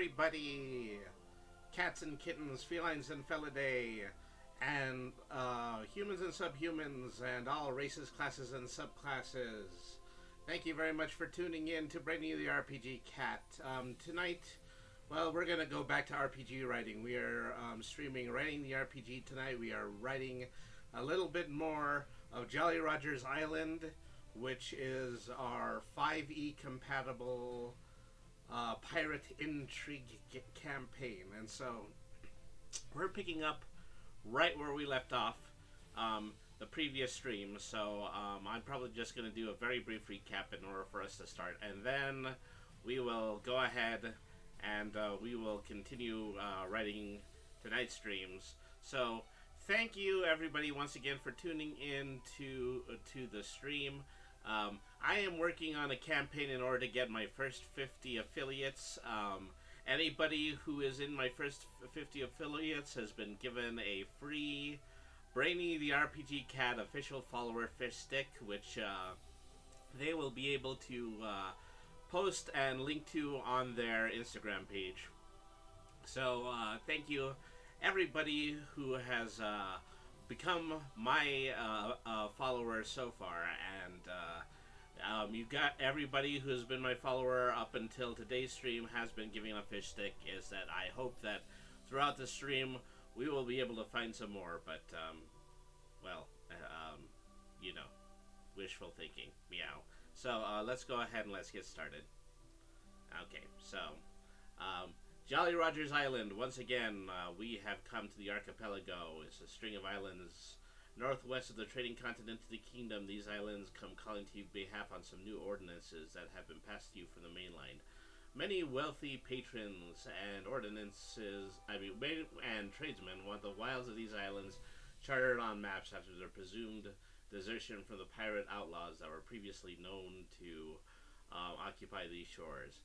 everybody! Cats and kittens, felines and felidae, and humans and subhumans, and all races, classes, and subclasses. Thank you very much for tuning in to Bring You the RPG Cat. Tonight, well, we're going to go back to RPG writing. We are streaming Writing the RPG tonight. We are writing a little bit more of Jolly Roger's Island, which is our 5e compatible pirate intrigue campaign. And so we're picking up right where we left off the previous stream. So I'm probably just going to do a very brief recap in order for us to start. And then we will go ahead and we will continue writing tonight's streams. So thank you everybody once again for tuning in to the stream. I am working on a campaign in order to get my first 50 affiliates. Anybody who is in my first 50 affiliates has been given a free Brainy the RPG Cat official follower fish stick, which they will be able to post and link to on their Instagram page. So thank you everybody who has become my follower so far, and you've got everybody who has been my follower up until today's stream has been giving a fish stick. Is that I hope that throughout the stream we will be able to find some more, but you know, wishful thinking, meow. So let's go ahead and let's get started. Okay, so Jolly Roger's Island. Once again, we have come to the archipelago. It's a string of islands northwest of the trading continent to the kingdom. These islands come calling to you behalf on some new ordinances that have been passed to you from the mainland. Many wealthy patrons and and tradesmen want the wilds of these islands charted on maps after their presumed desertion from the pirate outlaws that were previously known to occupy these shores.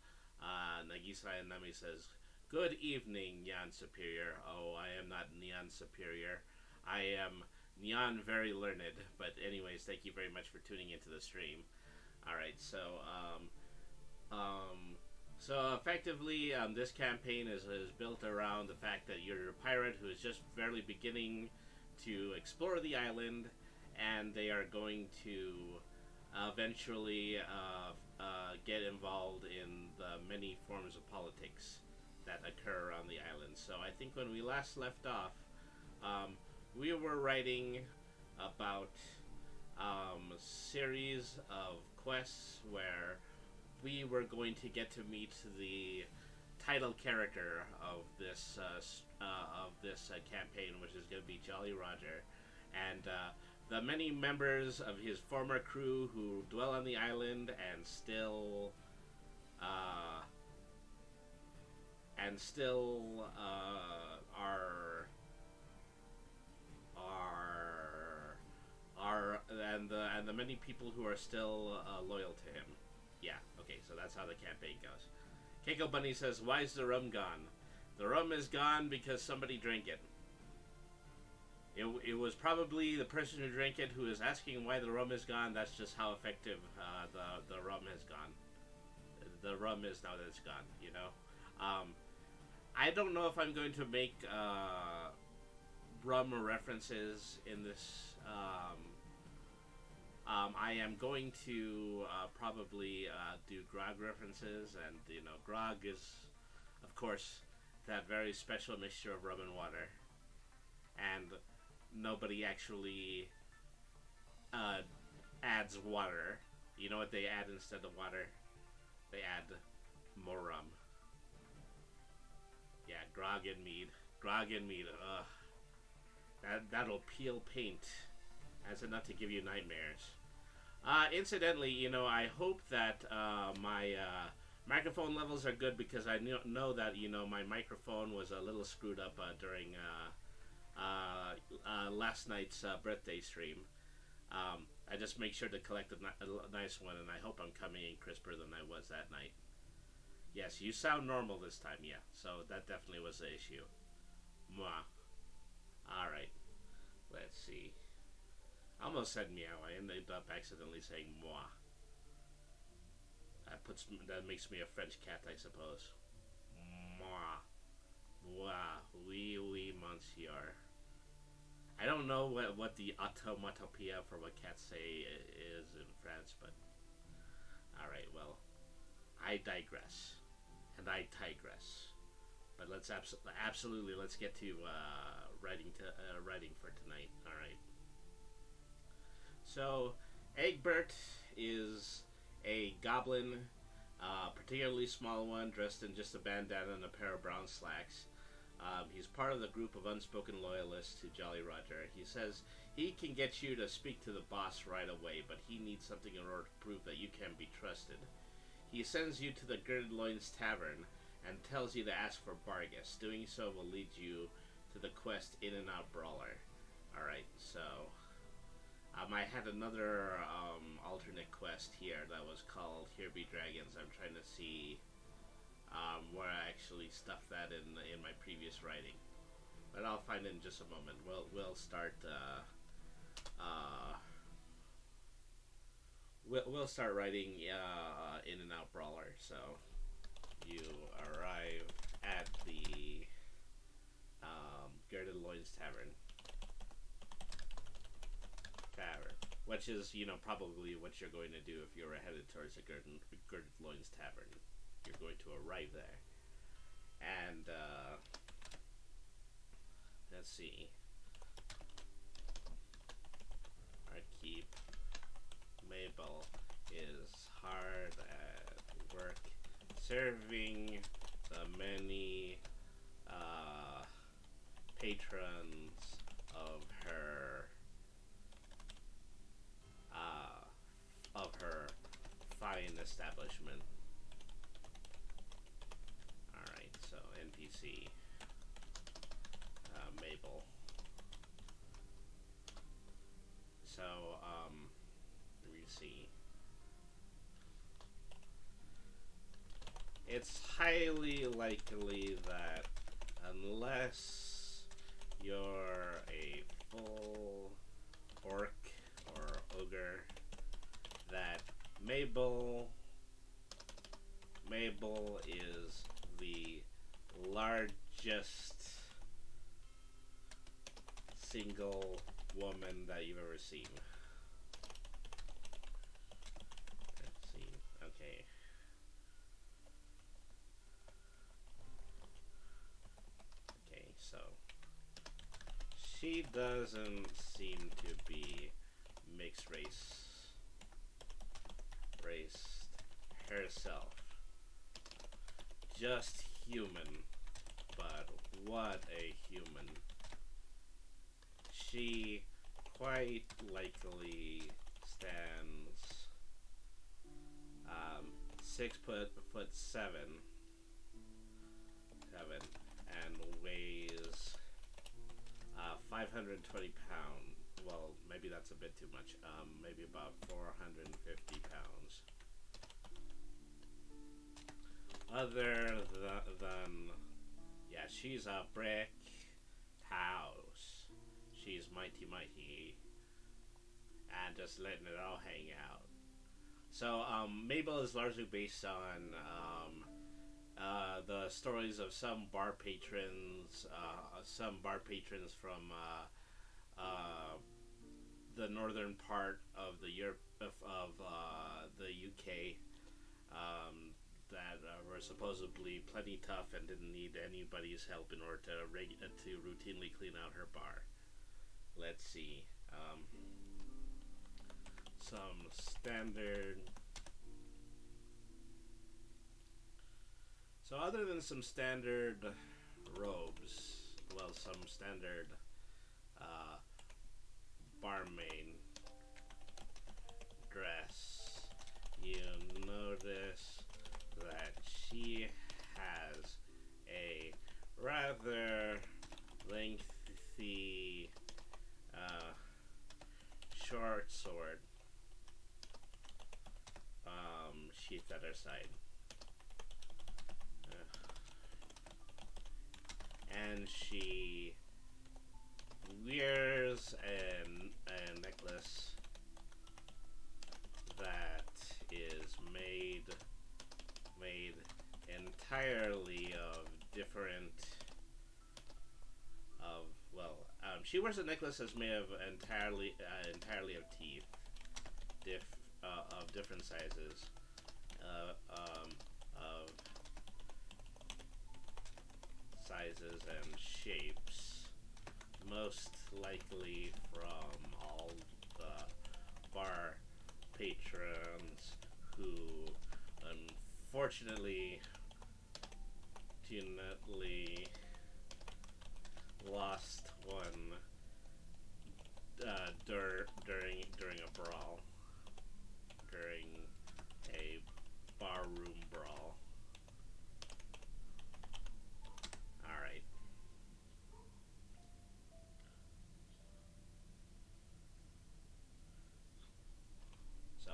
Nagisa Nami says, "Good evening, Nyan Superior." Oh, I am not Nyan Superior. I am Nyan Very Learned. But anyways, thank you very much for tuning into the stream. Alright, so effectively, this campaign is built around the fact that you're a pirate who is just barely beginning to explore the island, and they are going to eventually get involved in the many forms of politics that occur on the island. So I think when we last left off, we were writing about a series of quests where we were going to get to meet the title character of this campaign, which is going to be Jolly Roger, and the many members of his former crew who dwell on the island and still and the many people who are still loyal to him. Yeah, okay, so that's how the campaign goes. Keiko Bunny says, "Why is the rum gone?" The rum is gone because somebody drank it. It was probably the person who drank it who is asking why the rum is gone. That's just how effective the rum has gone. The rum is now that it's gone, you know? I don't know if I'm going to make rum references in this. I am going to probably do grog references, and you know, grog is, of course, that very special mixture of rum and water, and nobody actually adds water. You know what they add instead of water? They add more rum. Yeah, grog and mead. Grog and mead. Ugh. That'll peel paint. That's enough to give you nightmares. Incidentally, you know, I hope that my microphone levels are good, because I know that, you know, my microphone was a little screwed up during last night's birthday stream. I just make sure to collect a nice one, and I hope I'm coming in crisper than I was that night. Yes, you sound normal this time, yeah. So that definitely was the issue. Mwah. Alright. Let's see. I almost said meow. I ended up accidentally saying moi. That makes me a French cat, I suppose. moi. Moi. Oui, oui, monsieur. I don't know what the automatopoeia for what cats say is in France, but alright, well, I digress. And I digress. But let's absolutely let's get to writing for tonight. All right. So, Egbert is a goblin, particularly small one, dressed in just a bandana and a pair of brown slacks. He's part of the group of unspoken loyalists to Jolly Roger. He says he can get you to speak to the boss right away, but he needs something in order to prove that you can be trusted. He sends you to the Girded Loins Tavern and tells you to ask for Bargus. Doing so will lead you to the quest In and Out Brawler. Alright, so I had another alternate quest here that was called Here Be Dragons. I'm trying to see where I actually stuffed that in my previous writing, but I'll find it in just a moment. We'll start we'll start writing In and Out Brawler. So you arrive at the Girded Loins Tavern, which is, probably what you're going to do if you're headed towards the Girded Loins Tavern. You're going to arrive there. And, let's see. Our keep. Mabel is hard at work serving the many patrons of her fine establishment. Alright, so NPC Mabel. So, let me see. It's highly likely that unless you're a full orc or ogre, that Mabel is the largest single woman that you've ever seen. Let's see. Okay. Okay, so she doesn't seem to be mixed race herself. Just human, but what a human. She quite likely stands 6'7", and weighs 520 pounds. Well, maybe that's a bit too much. Maybe about 450 pounds. Other than, yeah, she's a brick house. She's mighty, and just letting it all hang out. So, Mabel is largely based on the stories of some bar patrons from the northern part of the the UK. That were supposedly plenty tough and didn't need anybody's help in order to routinely clean out her bar. Let's see. Some standard. So other than some standard robes, well, some standard barmaid dress, you notice that she has a rather lengthy short sword sheath at her side. And she wears a necklace that is made entirely of different of she wears a necklace that's made of entirely of teeth, of different sizes, of sizes and shapes, most likely from all the bar patrons who unfortunately lost one during a brawl, during a barroom brawl. All right. So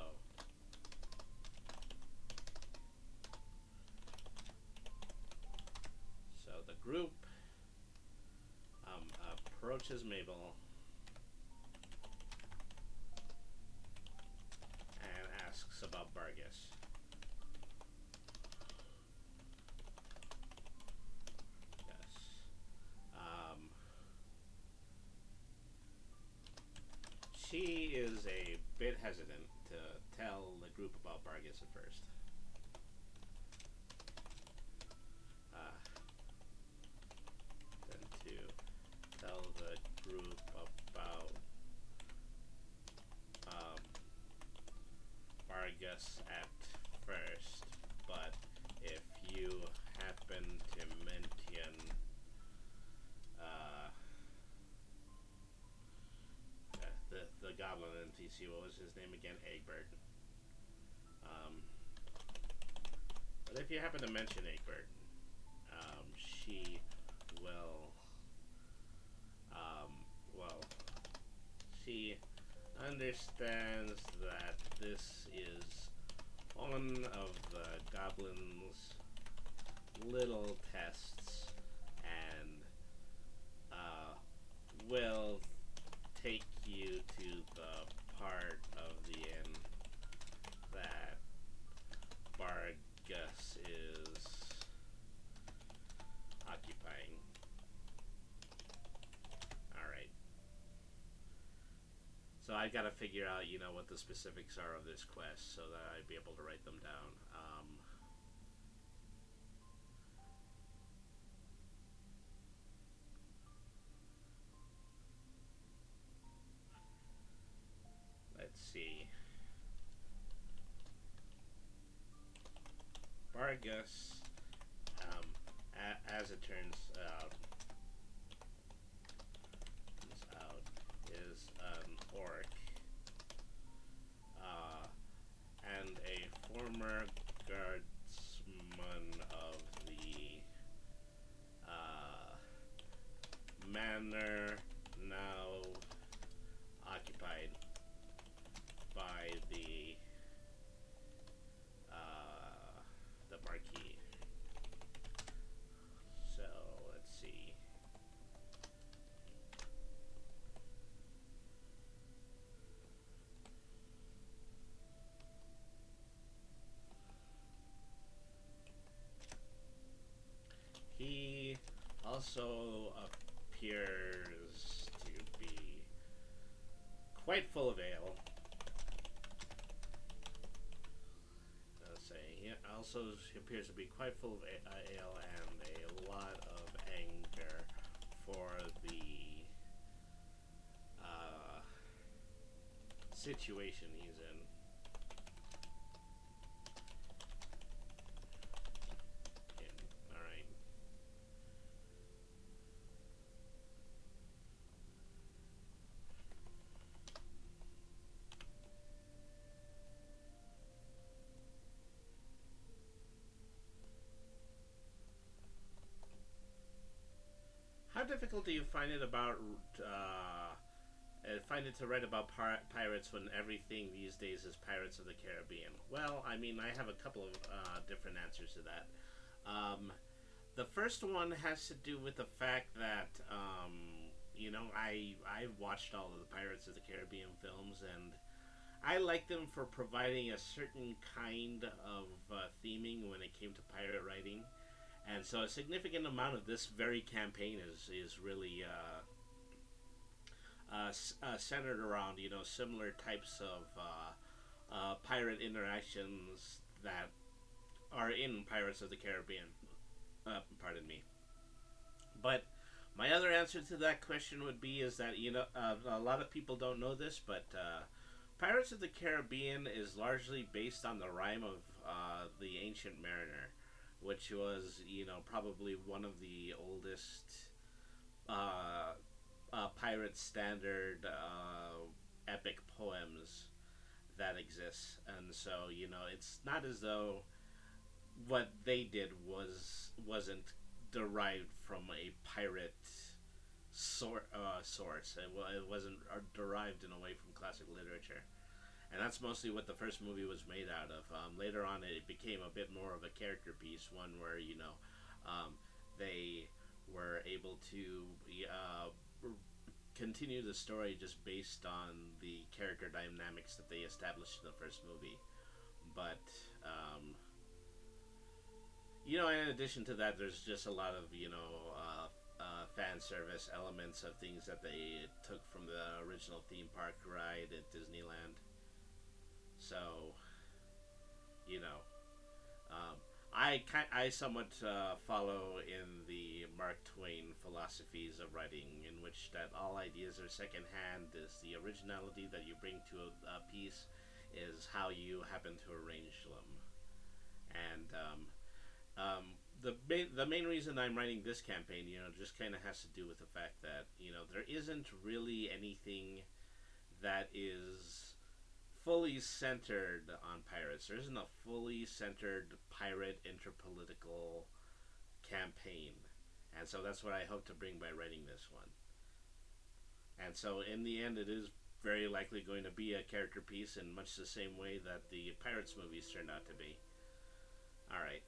the group approaches Mabel and asks about Vargas. Yes. She is a bit hesitant to tell the group about Vargas at first. Than to tell the group about Vargas at first, but if you happen to mention the goblin NPC, what was his name again? Egbert. But if you happen to mention Egbert, she will, she understands that this is one of the goblin's little tests, and will take you to the part of the inn that Vargas is occupying. Alright. So I gotta figure out, what the specifics are of this quest so that I'd be able to write them down. Let's see. Vargas, as it turns out, is an orc, and a former guardsman of the manor, now occupied by the Marquis. So let's see. He also appears to be quite full of ale. He also appears to be quite full of ale and a lot of anger for the situation he's in. Alright. How difficult do you find it to write about pirates when everything these days is Pirates of the Caribbean? Well, I mean, I have a couple of different answers to that. The first one has to do with the fact that, I've watched all of the Pirates of the Caribbean films, and I like them for providing a certain kind of theming when it came to pirate writing. And so a significant amount of this very campaign is really centered around similar types of pirate interactions that are in Pirates of the Caribbean. Pardon me. But my other answer to that question would be is that a lot of people don't know this, but Pirates of the Caribbean is largely based on the rhyme of the Ancient Mariner, which was probably one of the oldest pirate standard epic poems that exists, and so it's not as though what they did wasn't derived from a pirate source. It wasn't derived in a way from classic literature, and that's mostly what the first movie was made out of. Later on, it became a bit more of a character piece, one where they were able to continue the story just based on the character dynamics that they established in the first movie. But in addition to that, there's just a lot of fan service elements of things that they took from the original theme park ride at Disneyland. So, I somewhat follow in the Mark Twain philosophies of writing, in which that all ideas are secondhand. Is the originality that you bring to a piece is how you happen to arrange them, and the main reason I'm writing this campaign, just kind of has to do with the fact that there isn't really anything that is fully centered on pirates. There isn't a fully centered pirate interpolitical campaign, and so that's what I hope to bring by writing this one. And so in the end, it is very likely going to be a character piece in much the same way that the Pirates movies turned out to be. Alright.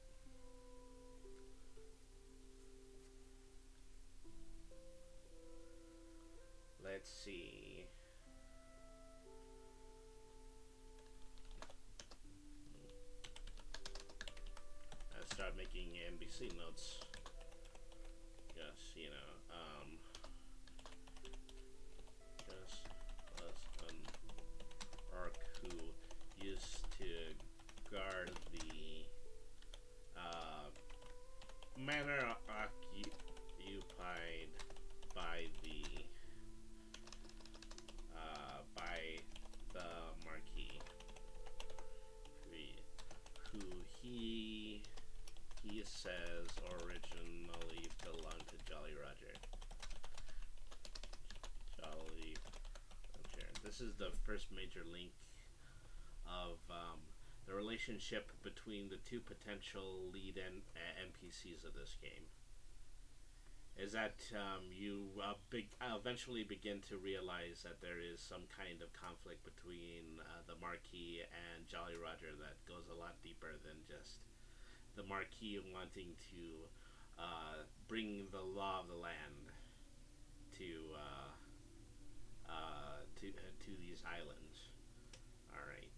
Let's see. I'll start making NBC notes. Yes, just was an orc who used to guard the manor occupied by the Marquis, who he says originally belonged to Jolly Roger. Jolly Roger. This is the first major link of the relationship between the two potential lead NPCs of this game. Is that you eventually begin to realize that there is some kind of conflict between the Marquis and Jolly Roger that goes a lot deeper than just the Marquis wanting to bring the law of the land to these islands. All right.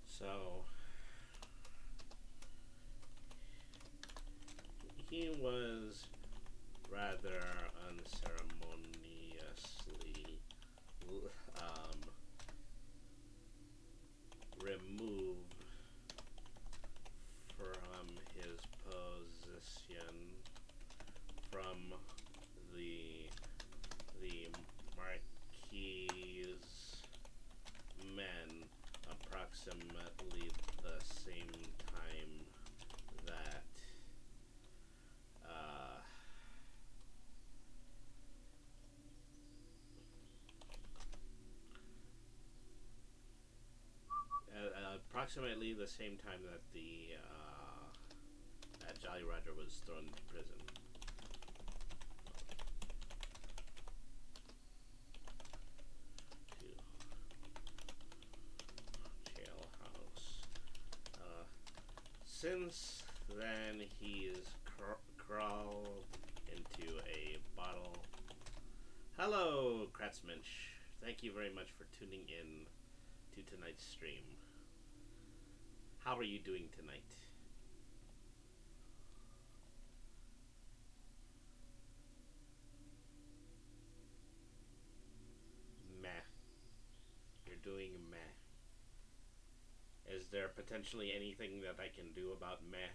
So he was rather unceremoniously removed from his position from the Marquis's men approximately the same time that approximately the same time that that Jolly Roger was thrown into prison. To jailhouse. Since then he's crawled into a bottle. Hello, Kratzmensch. Thank you very much for tuning in to tonight's stream. How are you doing tonight? Meh. You're doing meh. Is there potentially anything that I can do about meh?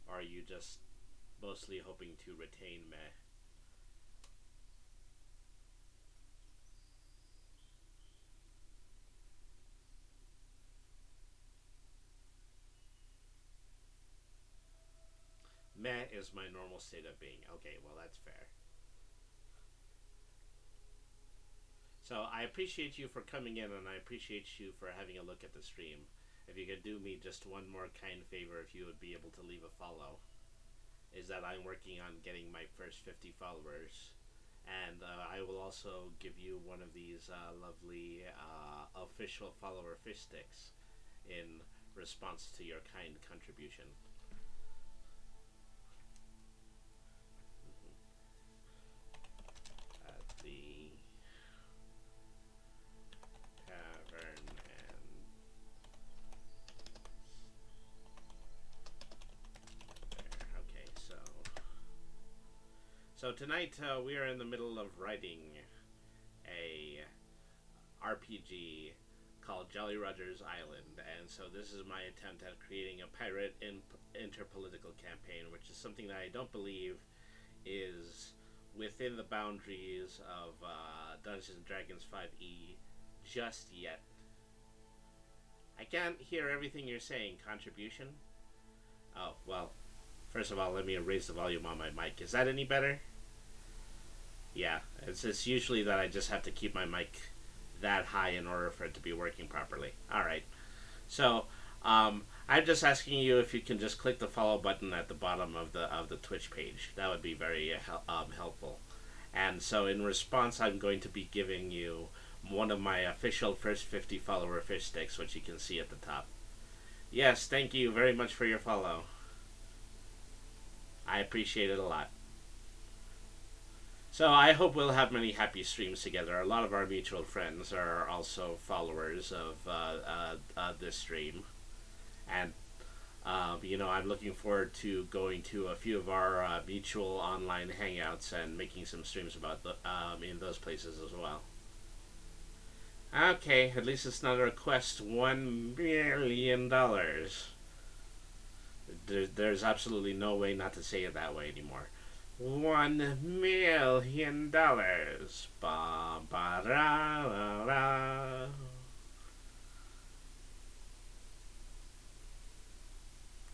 Or are you just mostly hoping to retain meh? Meh is my normal state of being. Okay, well, that's fair. So I appreciate you for coming in, and I appreciate you for having a look at the stream. If you could do me just one more kind favor, if you would be able to leave a follow, is that I'm working on getting my first 50 followers. And I will also give you one of these lovely official follower fish sticks in response to your kind contribution. At the tavern and there. Okay, so tonight we are in the middle of writing a RPG called Jolly Roger's Island, and so this is my attempt at creating a pirate interpolitical campaign, which is something that I don't believe is within the boundaries of Dungeons and Dragons 5e just yet. I can't hear everything you're saying. Contribution? Oh, well, first of all, let me raise the volume on my mic. Is that any better? Yeah, it's usually that I just have to keep my mic that high in order for it to be working properly. Alright, so I'm just asking you if you can just click the follow button at the bottom of the Twitch page. That would be very helpful. And so in response, I'm going to be giving you one of my official first 50 follower fish sticks, which you can see at the top. Yes, thank you very much for your follow. I appreciate it a lot. So I hope we'll have many happy streams together. A lot of our mutual friends are also followers of this stream. And, I'm looking forward to going to a few of our mutual online hangouts and making some streams about in those places as well. Okay, at least it's not a request $1 million. There's absolutely no way not to say it that way anymore. $1 million. Ba ba ra ra ra.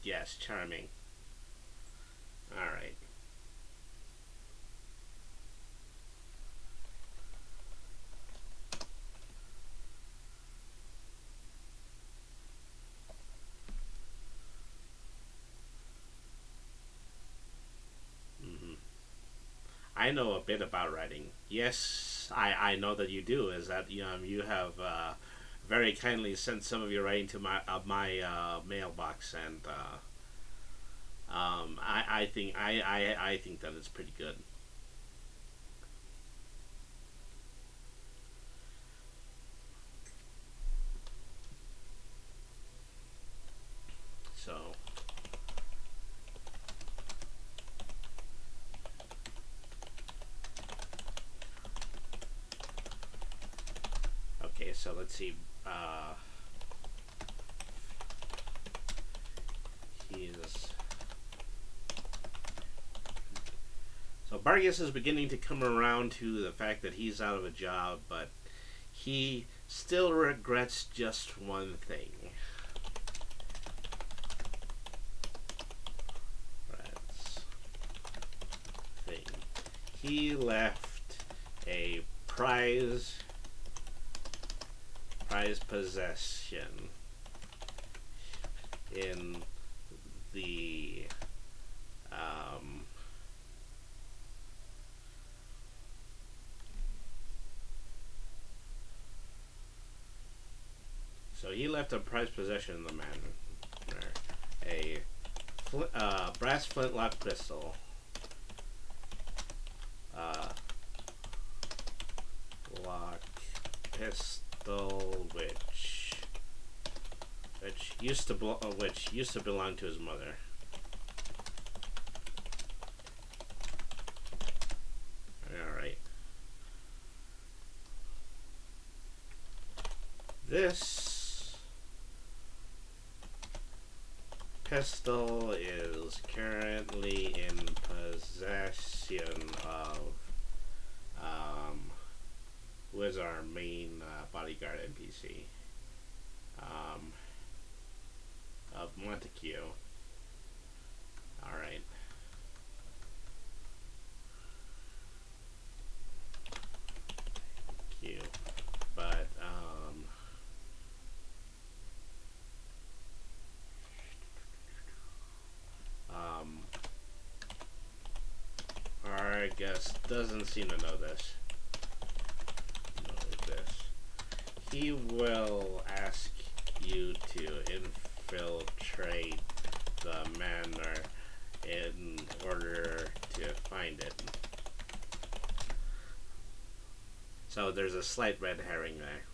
Yes, charming. All right. I know a bit about writing. Yes, I know that you do. Is that you have very kindly sent some of your writing to my mailbox, and I think I think that it's pretty good. So. Okay, so let's see. So Vargas is beginning to come around to the fact that he's out of a job, but he still regrets just one thing. He left a prize possession in the so he left a prized possession in the manor, a brass flintlock pistol. Lock pistol, which used to belong to his mother. All right. This pistol is currently in possession of who is our main bodyguard NPC, of Montague. Alright. Thank you. But, our guest doesn't seem to know this. He will ask you to infiltrate the manor in order to find it. So there's a slight red herring there.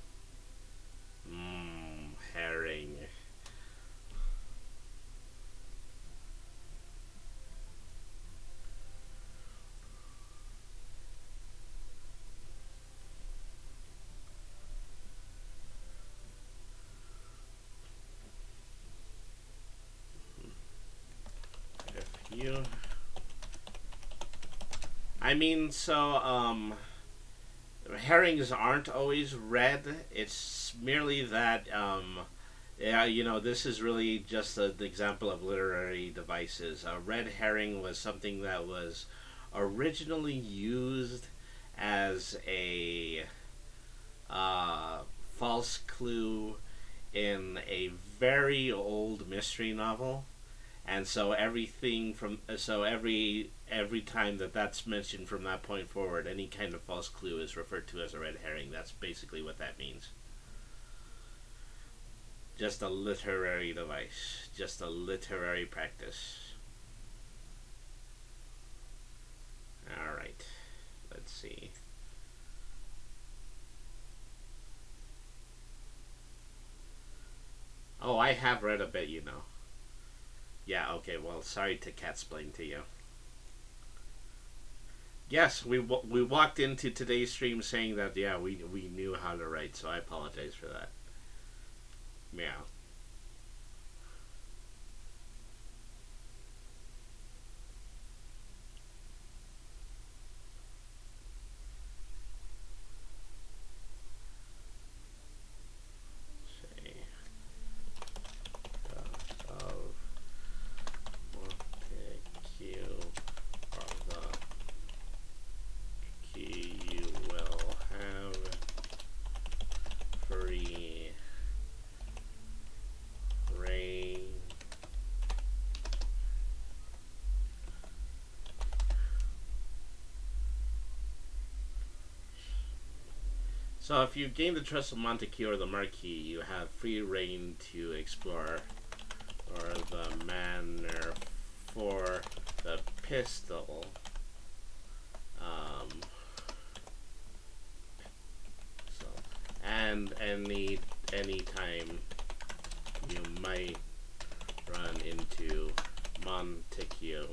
Herring. I mean, so, herrings aren't always red. It's merely that, yeah, you know, this is really just an example of literary devices. A red herring was something that was originally used as a false clue in a very old mystery novel. And so everything from every time that's mentioned from that point forward, any kind of false clue is referred to as a red herring. That's basically what that means. Just a literary device, just a literary practice. All right, let's see. Oh, I have read a bit, you know. Yeah, okay, well, sorry to catsplain to you. Yes, we walked into today's stream saying that, yeah, we knew how to write, so I apologize for that. Meow. So if you gain the trust of Montague or the Marquis, you have free reign to explore or the manor for the pistol. So, and any time you might run into Montague.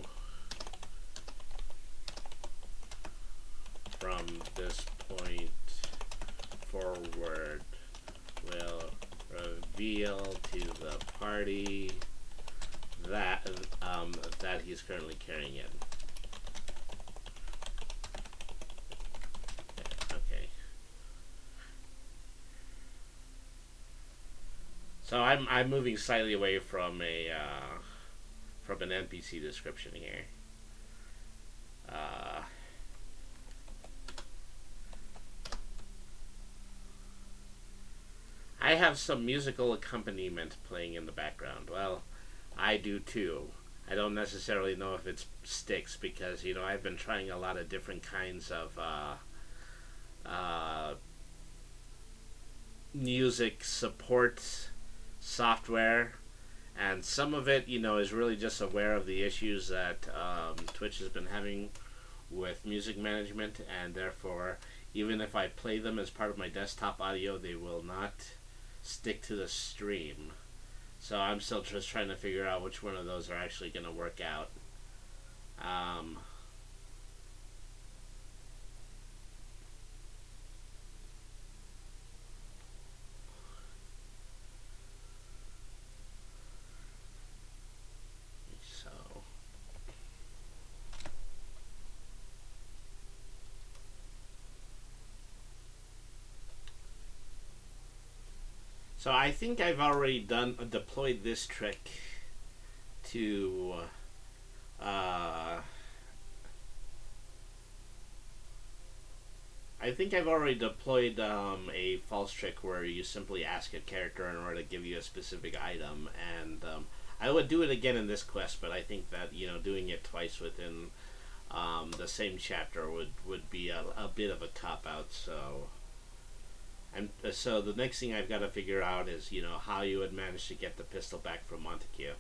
From this point forward will reveal to the party that that he's currently carrying it. Okay. So I'm moving slightly away from an NPC description here. I have some musical accompaniment playing in the background. Well, I do too. I don't necessarily know if it sticks because, you know, I've been trying a lot of different kinds of music support software, And some of it, is really just aware of the issues that Twitch has been having with music management, and therefore, even if I play them as part of my desktop audio, they will not stick to the stream. So I'm still just trying to figure out which one of those are actually going to work out. Um, so So I think I've already deployed this trick to I think I've already deployed a false trick where you simply ask a character in order to give you a specific item, and I would do it again in this quest, but I think that doing it twice within the same chapter would be a bit of a cop out. So the next thing I've got to figure out is how you would manage to get the pistol back from Montague.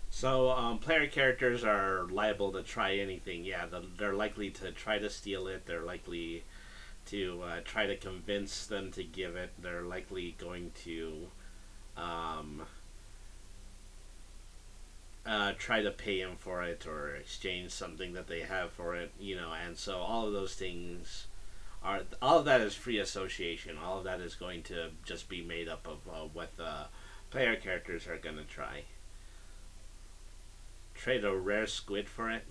So player characters are liable to try anything. Yeah, they're likely to try to steal it. They're likely to try to convince them to give it. They're likely going to um, try to pay him for it or exchange something that they have for it. And so all of those things all of that is free association. All of that is going to just be made up of what the player characters are going to try. Trade a rare squid for it?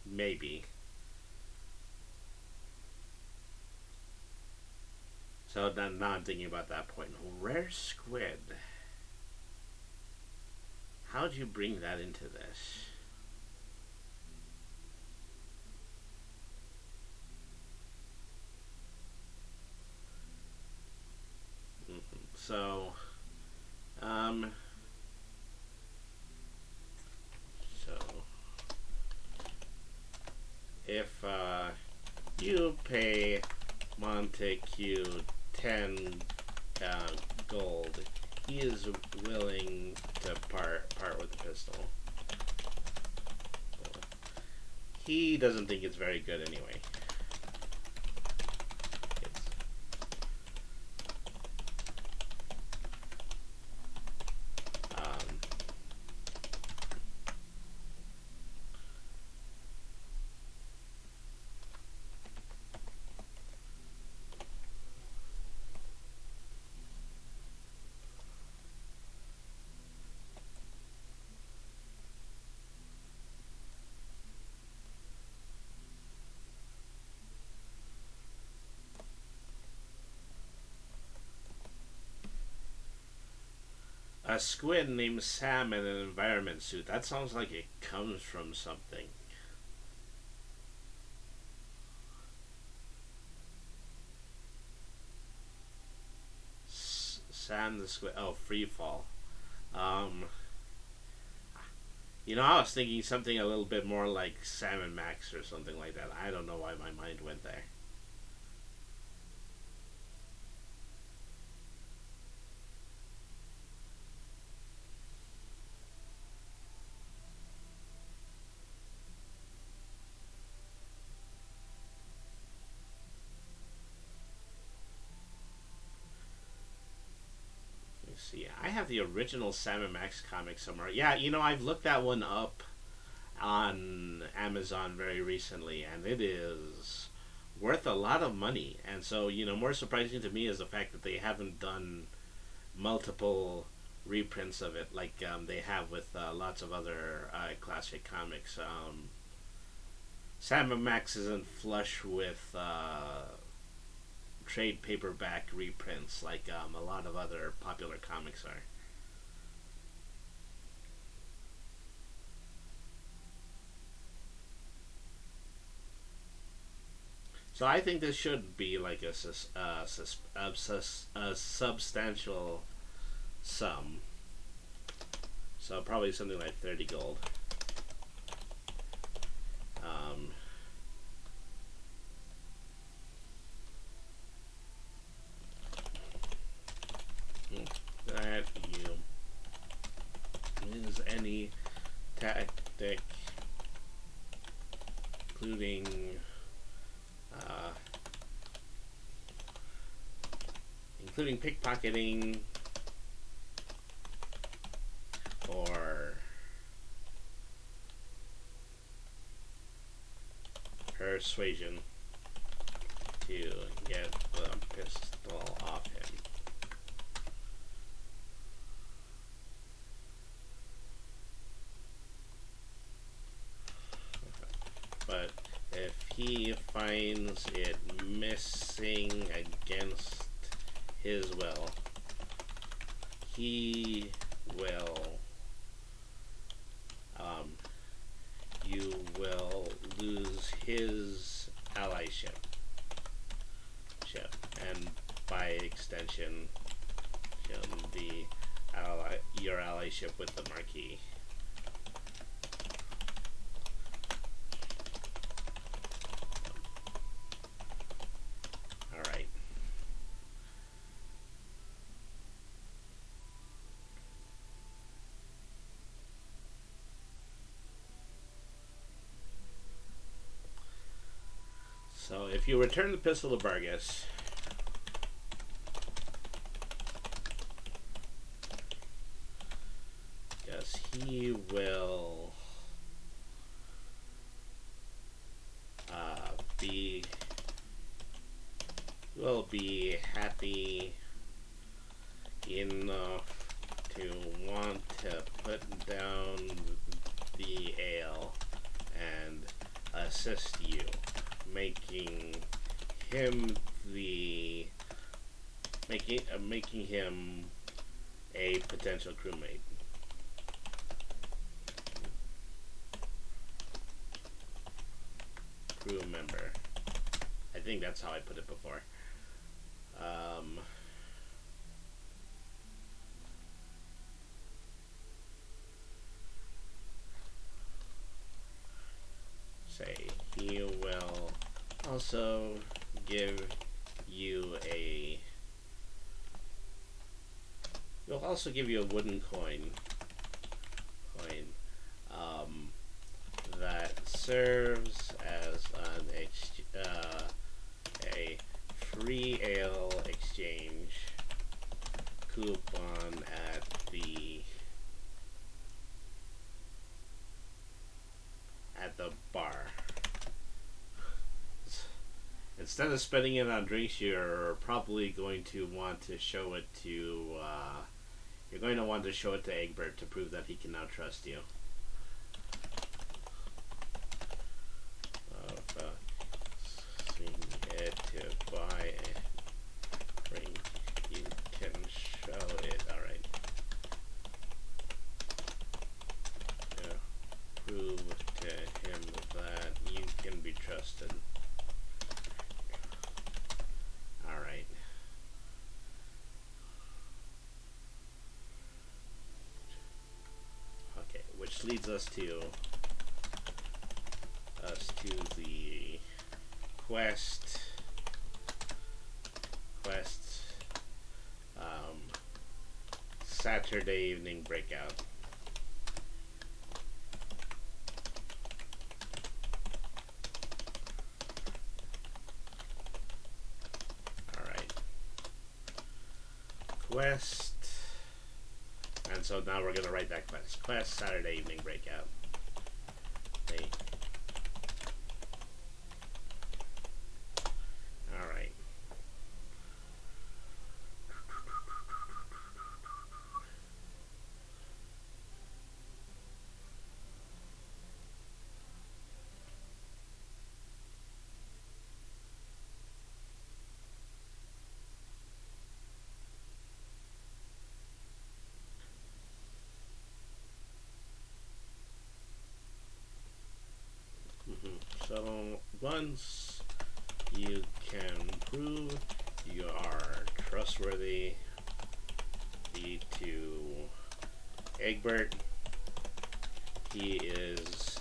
Maybe. So now I'm thinking about that point. Rare squid. How'd you bring that into this? So, if you pay Montague 10 gold, he is willing to part with the pistol. He doesn't think it's very good anyway. A squid named Sam in an environment suit. That sounds like it comes from something. Sam the squid. Oh, free fall. I was thinking something a little bit more like Sam and Max or something like that. I don't know why my mind went there. See, I have the original Sam and Max comic somewhere. Yeah, I've looked that one up on Amazon very recently, and it is worth a lot of money. And so, more surprising to me is the fact that they haven't done multiple reprints of it like they have with lots of other classic comics. Sam and Max isn't flush with trade paperback reprints like a lot of other popular comics are. So I think this should be like a substantial sum. So probably something like 30 gold. That you is any tactic, including pickpocketing or persuasion to get the pistol off him. But if he finds it missing against his will, he will you will lose his allyship, and by extension, your allyship with the Marquis. All right. So if you return the pistol to Vargas, yes, he will be happy enough to want to put down the ale and assist you, making him a potential crewmate. Crew member. I think that's how I put it before. Say he will also give you a. He'll also give you a wooden coin. That serves as a free ale exchange coupon at the bar. Instead of spending it on drinks, you're probably going to want to show it to Egbert to prove that he can now trust you. It to buy a drink, you can show it. All right. Prove to him that you can be trusted. All right. Okay, which leads us to the quests, Saturday evening breakout. All right. Quest, and so now we're gonna write that quest. Quest Saturday evening breakout. Okay. So once you can prove you are trustworthy. Lead to Egbert. He is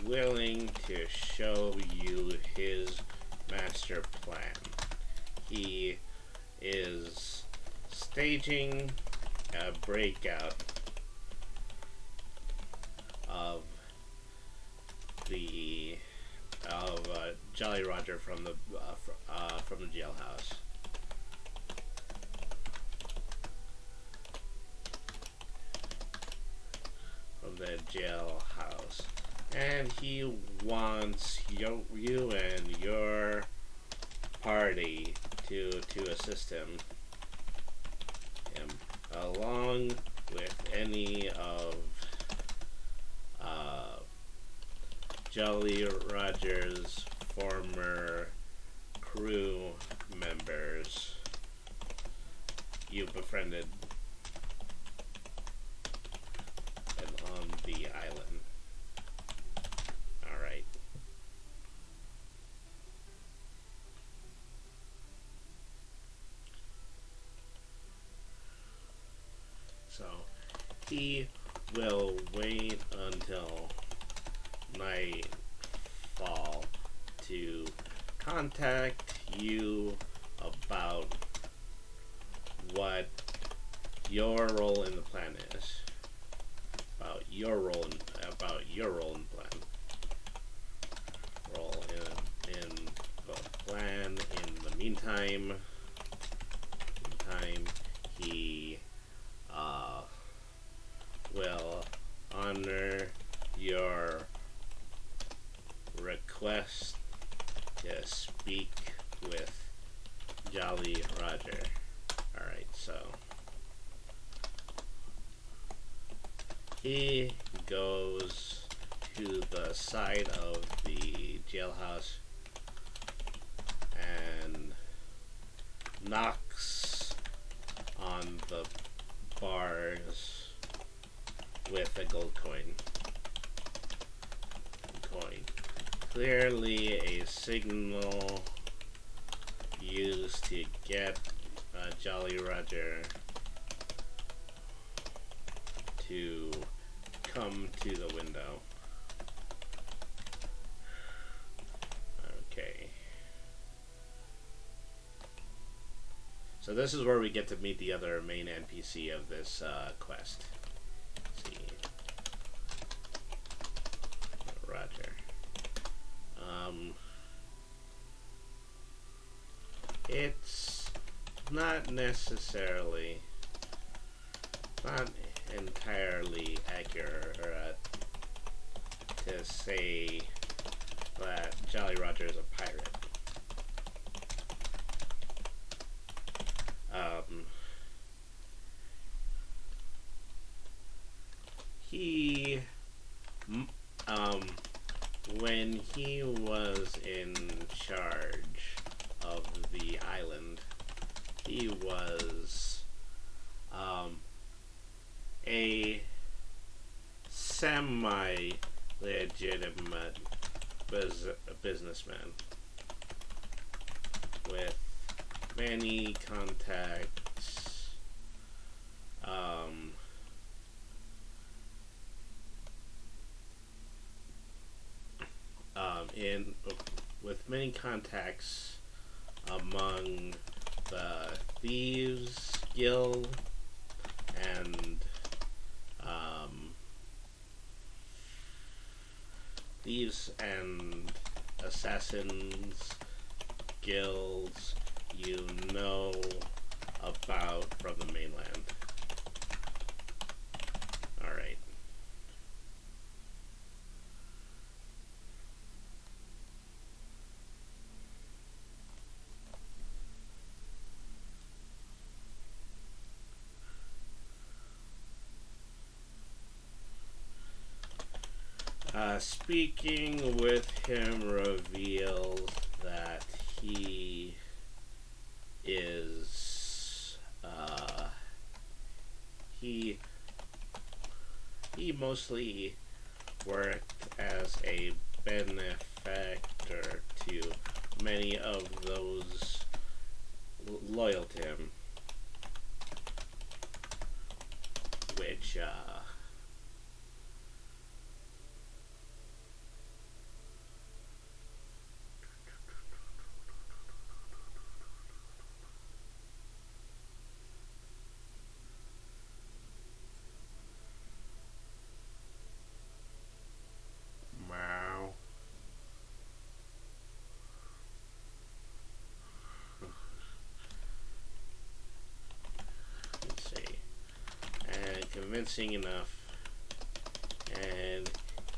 willing to show you his master plan. He is staging a breakout of Jolly Roger from the jailhouse. And he wants you and your party to assist him, along with any of Jolly Roger's former crew members you befriended on the island. Alright. So, he will wait until nightfall to contact you about what your role in the plan is. About your role in the plan. Role in the plan. In the meantime, he will honor your request to speak with Jolly Roger. Alright, so he goes to the side of the jailhouse and knocks on the bars with a gold coin. Clearly a signal used to get Jolly Roger to come to the window. Okay. So this is where we get to meet the other main NPC of this quest. Let's see. Roger. It's not entirely accurate to say that Jolly Roger is a pirate. He when he was in charge of the island, he was a semi-legitimate businessman with many contacts with many contacts among the Thieves Guild and Thieves and Assassins guilds you know about from the mainland. Alright. Speaking with him reveals that he is he mostly worked as a benefactor to many convincing enough, and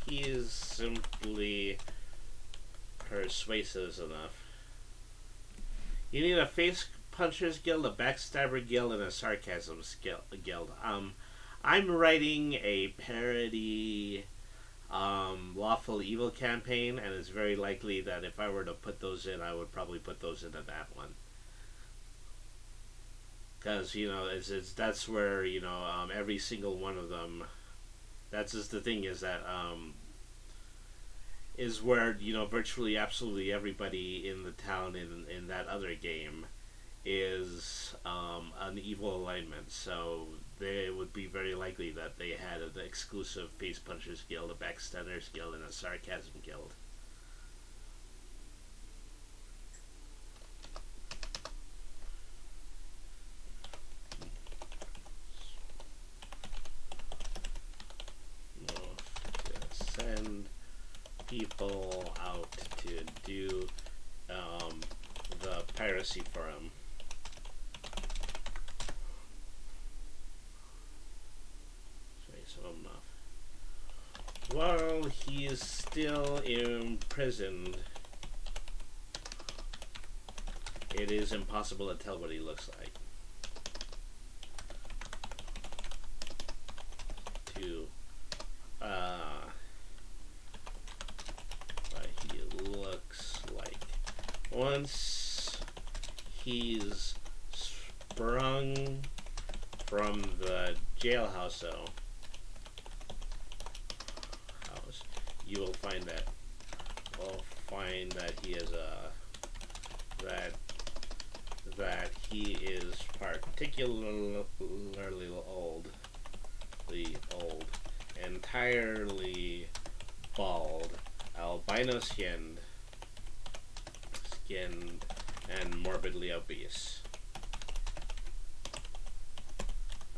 he is simply persuasive enough. You need a face puncher's guild, a backstabber guild, and a sarcasm guild. I'm writing a parody lawful evil campaign, and it's very likely that if I were to put those in, I would probably put those into that one. Because, that's where, every single one of them, that's just the thing is that, is where, virtually absolutely everybody in the town in that other game is an evil alignment. So they would be very likely that they had an exclusive face punchers guild, a backstabbers guild, and a sarcasm guild. Send people out to do the piracy for him. While he is still imprisoned, it is impossible to tell what he looks like. What he looks like. Once he's sprung from the jailhouse, though, you will find that he is that he is particularly old, entirely bald, albino skinned, and morbidly obese.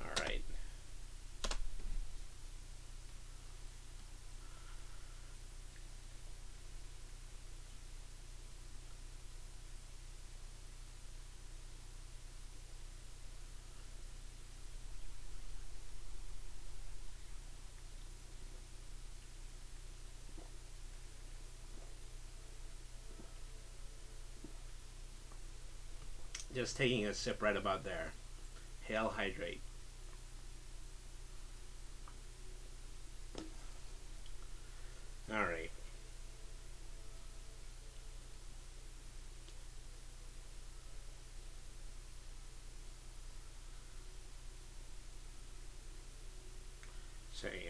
All right. Just taking a sip right about there. Hail, hydrate. Alright. Say.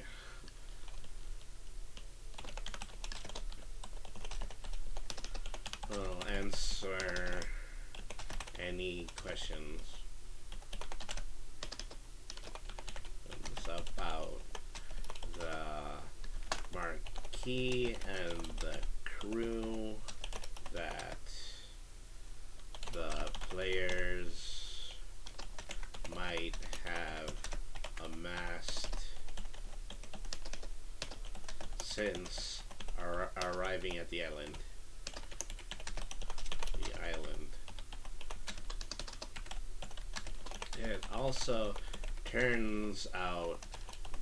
I'll answer any questions about the marquee and the crew that the players might have amassed since arriving at the island. It also turns out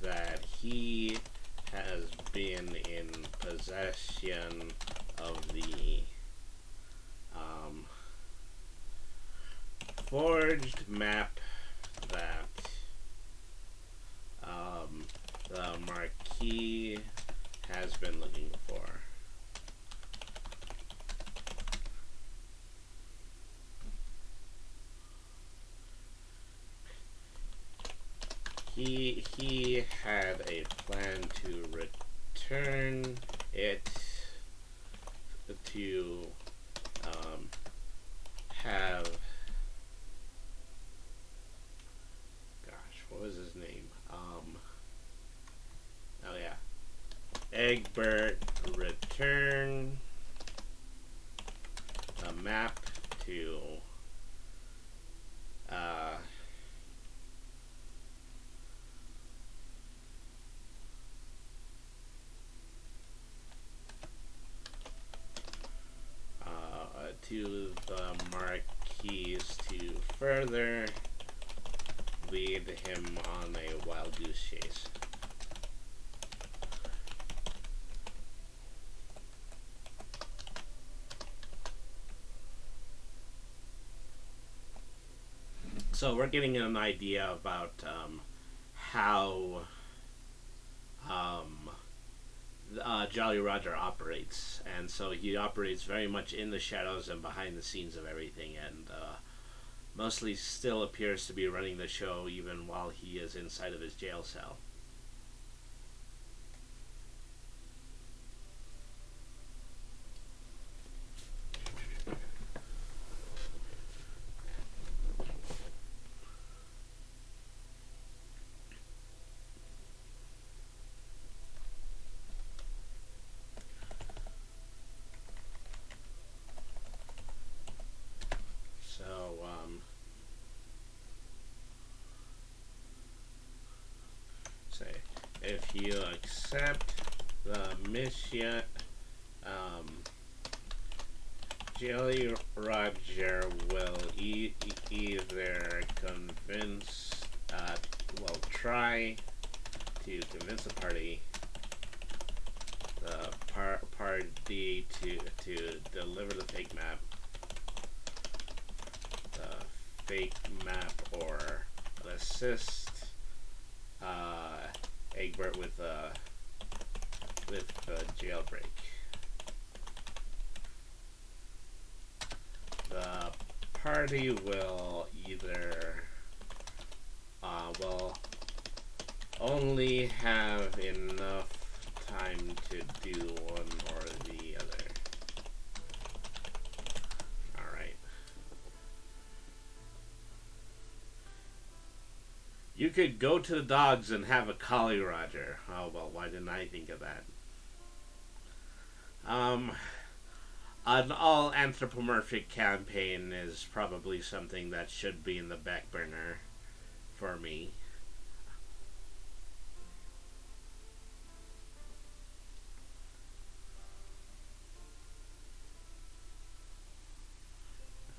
that he has been in possession of the forged map that the Marquis has been looking for. He had a plan to return it to have, gosh, what was his name? Oh yeah, Egbert return a map to to the Marquis to further lead him on a wild goose chase. So we're getting an idea about how Jolly Roger operates, and so he operates very much in the shadows and behind the scenes of everything, and mostly still appears to be running the show even while he is inside of his jail cell. Say, if you accept the mission, Jolly Roger will either try to convince the party to deliver the fake map, or assist Egbert with the jailbreak. The party will either will only have enough time to do one or the other. Alright. You could go to the dogs and have a Collie Roger. Oh, well, why didn't I think of that? An all-anthropomorphic campaign is probably something that should be in the back burner for me.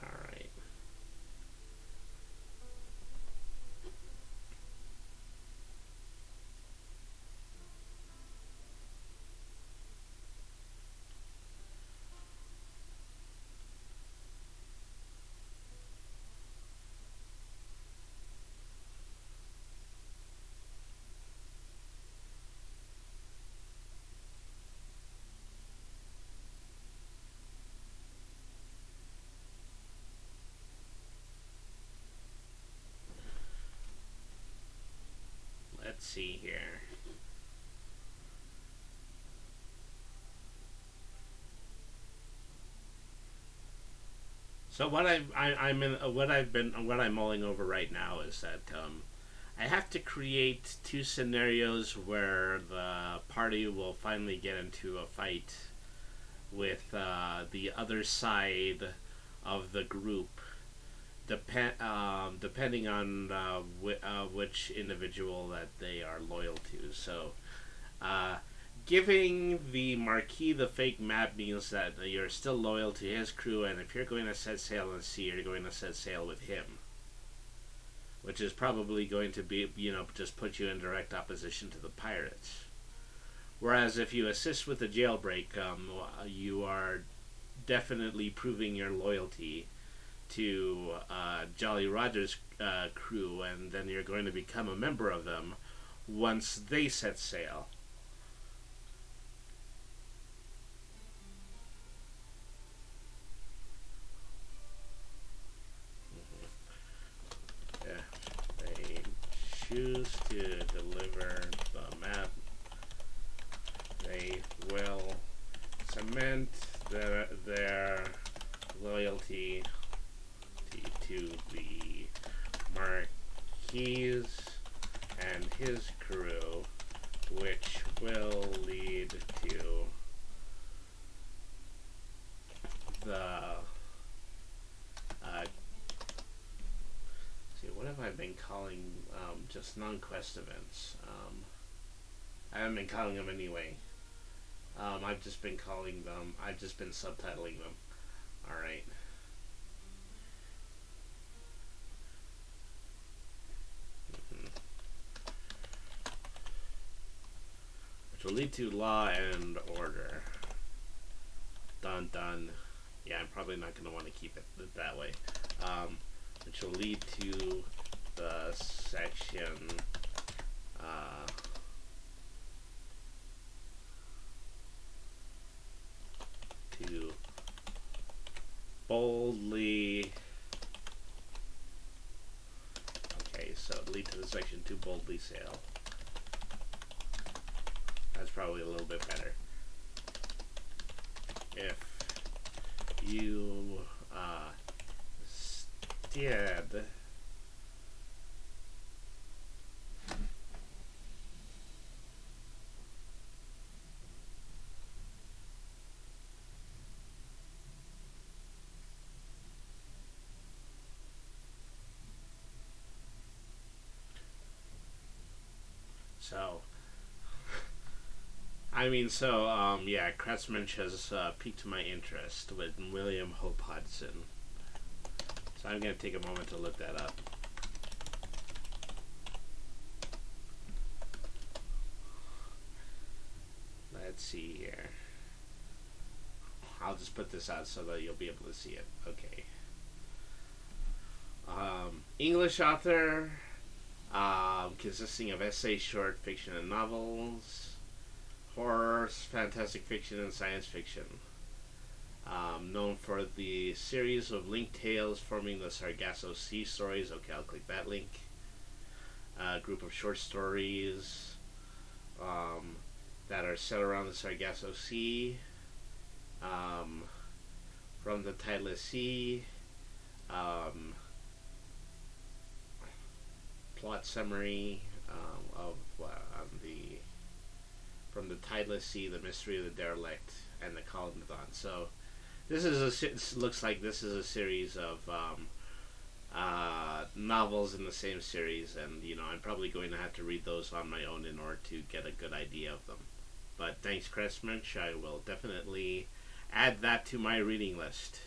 Alright. Let's see here. So what I'm mulling over right now is that I have to create two scenarios where the party will finally get into a fight with the other side of the group, depending on which individual that they are loyal to. So, giving the Marquis the fake map means that you're still loyal to his crew, and if you're going to set sail on the sea, you're going to set sail with him. Which is probably going to be, just put you in direct opposition to the pirates. Whereas if you assist with the jailbreak, you are definitely proving your loyalty to Jolly Roger's crew, and then you're going to become a member of them once they set sail. Choose to deliver the map, they will cement their loyalty to the Marquis and his crew, which will lead to the what have I been calling just non-quest events? I haven't been calling them anyway. I've just been subtitling them. Alright. lead to law and order. Dun dun. Yeah, I'm probably not going to want to keep it that way. Which will lead to the section to boldly. Okay, so lead to the section to boldly sail. That's probably a little bit better. If you stead yeah, Kretschmann has piqued my interest with William Hope Hudson. So I'm going to take a moment to look that up. Let's see here. I'll just put this out so that you'll be able to see it. Okay. English author, consisting of essays, short fiction, and novels. Horror, fantastic fiction, and science fiction. Known for the series of linked tales forming the Sargasso Sea stories. Okay, I'll click that link. Group of short stories that are set around the Sargasso Sea. From the Tideless Sea. Plot summary From the Tideless Sea, The Mystery of the Derelict, and The Colonodon. So, this is looks like this is a series of novels in the same series, and I'm probably going to have to read those on my own in order to get a good idea of them. But thanks, Kretschmann. I will definitely add that to my reading list.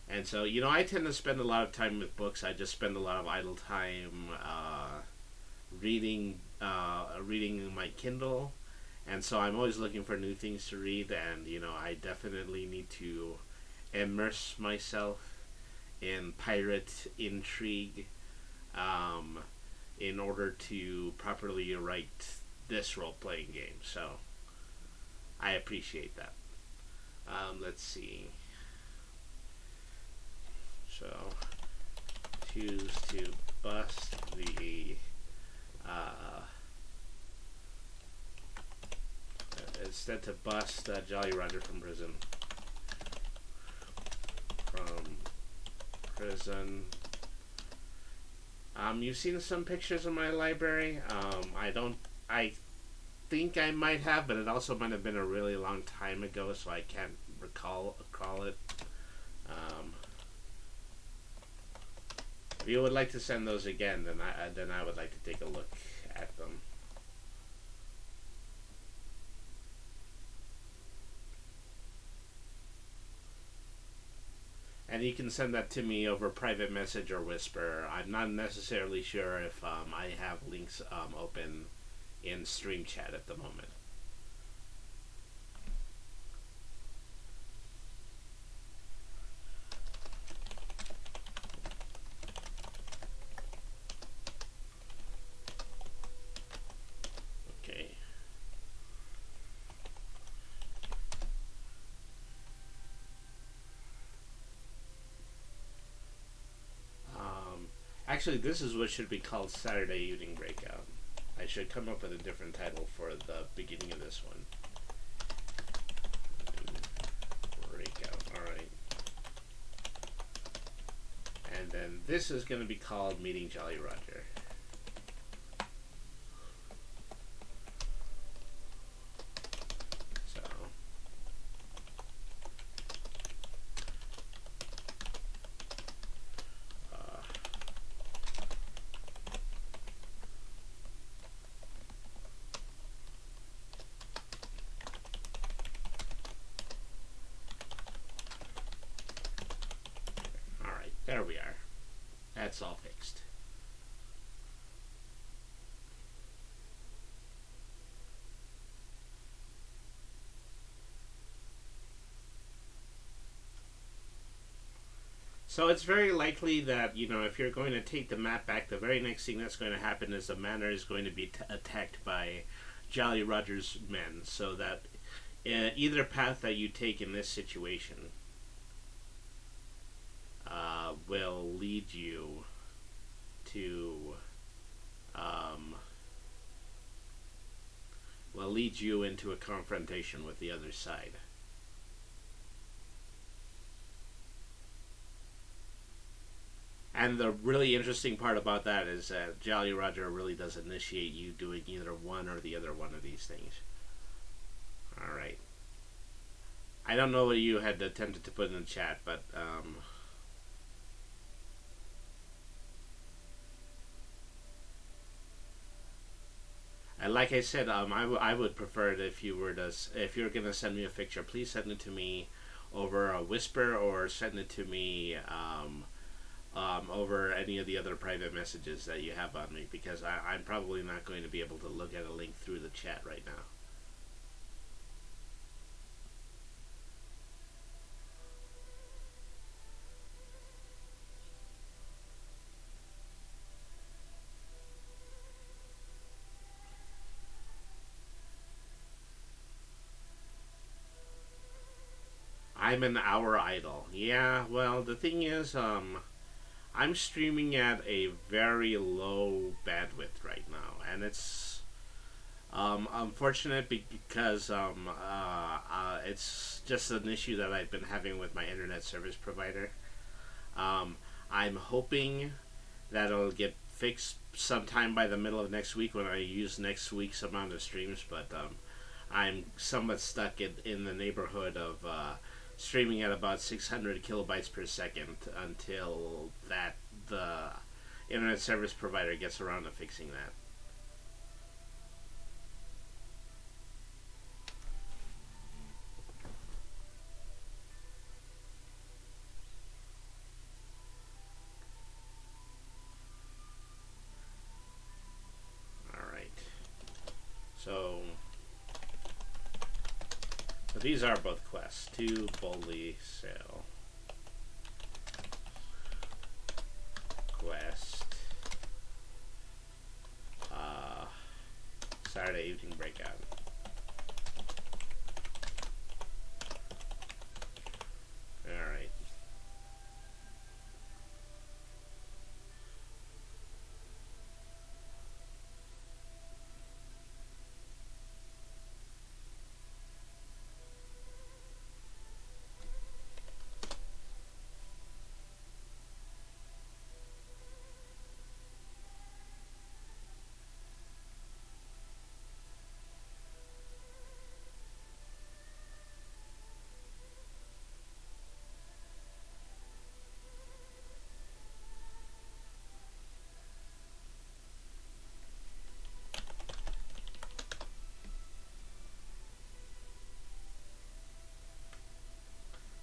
And so, I tend to spend a lot of time with books. I just spend a lot of idle time reading my Kindle. And so I'm always looking for new things to read, and I definitely need to immerse myself in pirate intrigue in order to properly write this role-playing game. So I appreciate that. Let's see. So choose to bust the instead to bust Jolly Roger from prison. You've seen some pictures of my library. I think I might have, but it also might have been a really long time ago, so I can't recall it. If you would like to send those again, then I would like to take a look at them. And you can send that to me over private message or whisper. I'm not necessarily sure if I have links open in stream chat at the moment. Actually, this is what should be called Saturday Evening Breakout. I should come up with a different title for the beginning of this one. Breakout, alright. And then this is going to be called Meeting Jolly Roger. There we are. That's all fixed. So it's very likely that, if you're going to take the map back, the very next thing that's going to happen is the manor is going to be attacked by Jolly Roger's men. So that either path that you take in this situation will lead you to into a confrontation with the other side. And the really interesting part about that is that Jolly Roger really does initiate you doing either one or the other one of these things. Alright. I don't know what you had attempted to put in the chat, but and like I said, I would prefer it if you're gonna send me a picture, please send it to me over a whisper or send it to me over any of the other private messages that you have on me, because I'm probably not going to be able to look at a link through the chat right now. I'm an hour idle. Yeah, well, the thing is, I'm streaming at a very low bandwidth right now, and it's unfortunate because it's just an issue that I've been having with my internet service provider. I'm hoping that it'll get fixed sometime by the middle of next week when I use next week's amount of streams, but I'm somewhat stuck in the neighborhood of streaming at about 600 kilobytes per second until the internet service provider gets around to fixing that. Alright. So these are both quests. To boldly sail. Quest. Saturday evening breakout. Alright.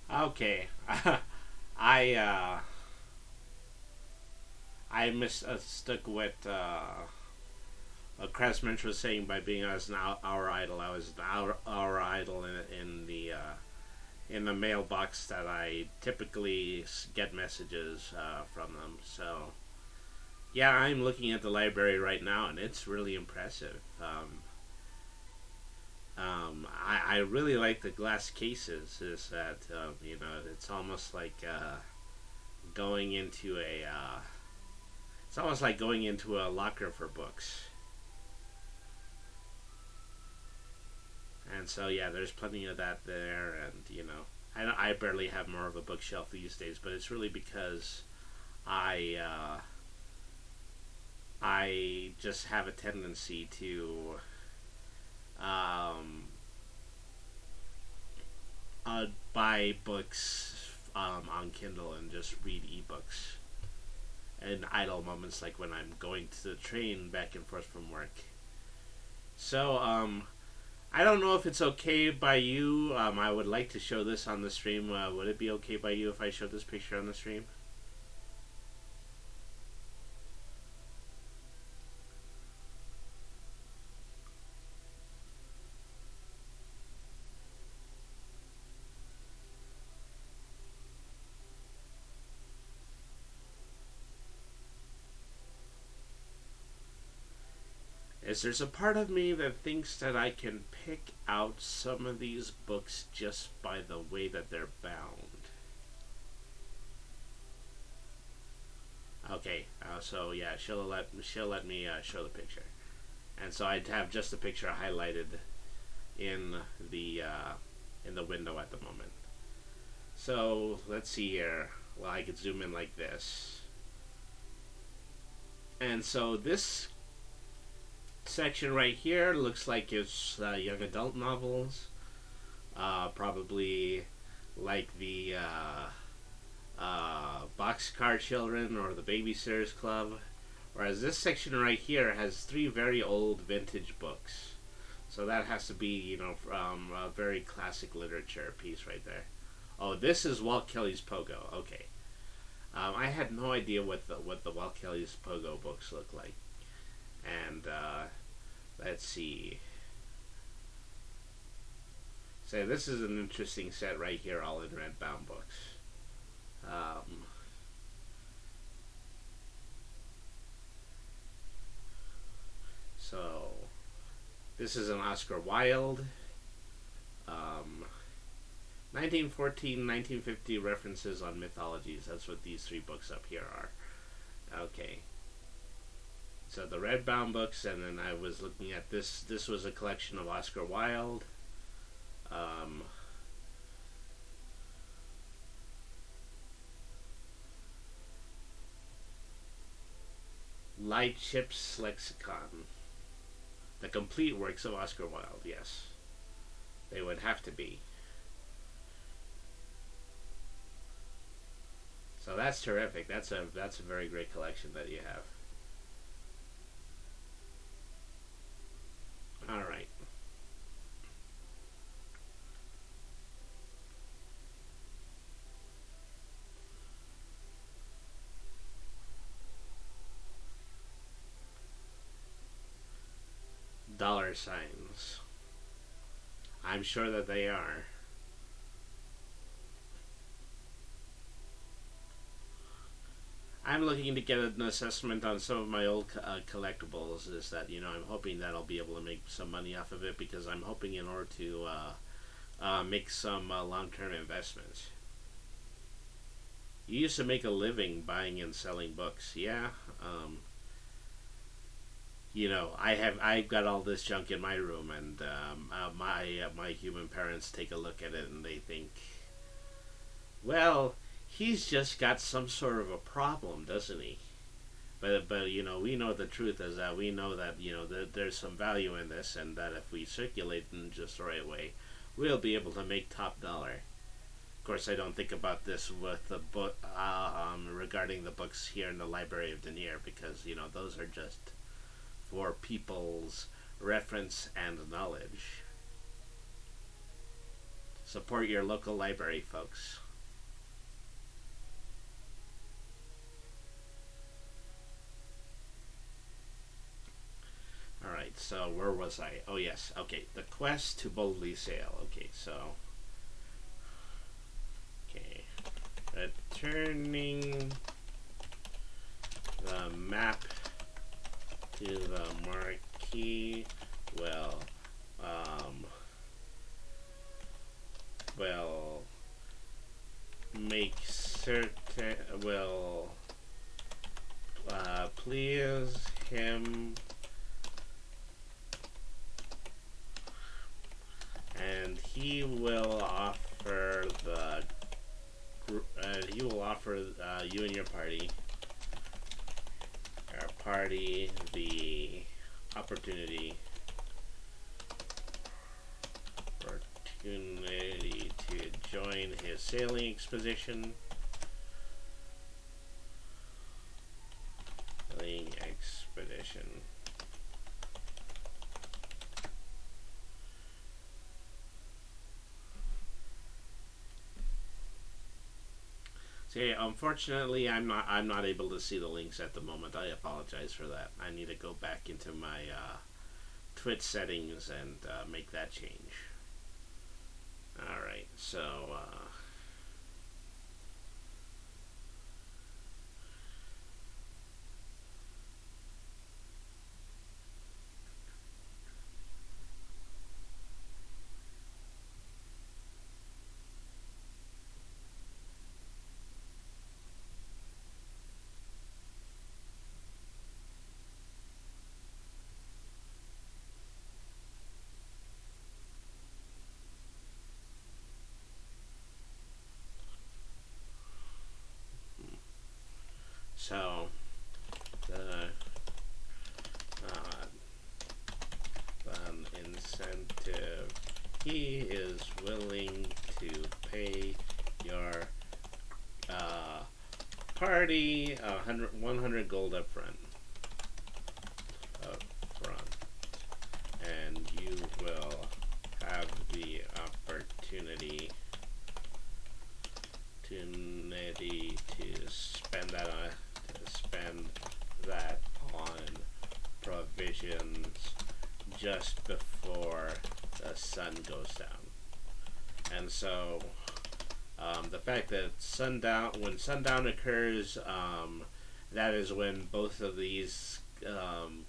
Okay. I mistook what Craftsman was saying by being as an hour idle. I was an hour idle in the mailbox that I typically get messages from them. So yeah, I'm looking at the library right now, and it's really impressive. I really like the glass cases. Is that it's almost like going into a it's almost like going into a locker for books. And so yeah, there's plenty of that there, and I barely have more of a bookshelf these days, but it's really because I just have a tendency to buy books on Kindle and just read ebooks in idle moments, like when I'm going to the train back and forth from work. So I don't know if it's okay by you. I would like to show this on the stream. Would it be okay by you if I show this picture on the stream? is there's a part of me that thinks that I can pick out some of these books just by the way that they're bound. Okay, so yeah, she'll let me show the picture, and so I'd have just the picture highlighted in the window at the moment. So let's see here. Well, I could zoom in like this, and so this section right here looks like it's young adult novels, probably like the Boxcar Children or the Babysitters Club, whereas this section right here has 3 very old vintage books. So that has to be, you know, from a very classic literature piece right there. Oh, this is Walt Kelly's Pogo. Okay, I had no idea what the Walt Kelly's Pogo books look like, and let's see. So this is an interesting set right here, all in red bound books. So this is an Oscar Wilde. 1914, 1950 references on mythologies. That's what these 3 books up here are. Okay. So the red bound books, and then I was looking at this. This was a collection of Oscar Wilde. Lightship's Lexicon. The complete works of Oscar Wilde, yes. They would have to be. So that's terrific. That's a very great collection that you have. All right. Dollar signs. I'm sure that they are. I'm looking to get an assessment on some of my old collectibles. Is that, you know, I'm hoping that I'll be able to make some money off of it, because I'm hoping in order to make some long-term investments. You used to make a living buying and selling books, yeah. You know, I've got all this junk in my room, and my human parents take a look at it and they think, well, he's just got some sort of a problem, doesn't he? But you know, we know the truth is that we know that, you know, that there's some value in this, and that if we circulate in just the right way, we'll be able to make top dollar. Of course, I don't think about this with the book regarding the books here in the Library of Denier, because, you know, those are just for people's reference and knowledge. Support your local library, folks. Alright, so where was I? Oh yes, okay, the quest to boldly sail. Okay, so returning the map to the marquee will make certain will please him, and he will offer you and your party the opportunity to join his sailing expedition. See, unfortunately, I'm not able to see the links at the moment. I apologize for that. I need to go back into my Twitch settings and make that change. Alright, so party, 100 gold up front. Up front. And you will have the opportunity to spend that on provisions just before the sun goes down. And so the fact that when sundown occurs, that is when both of these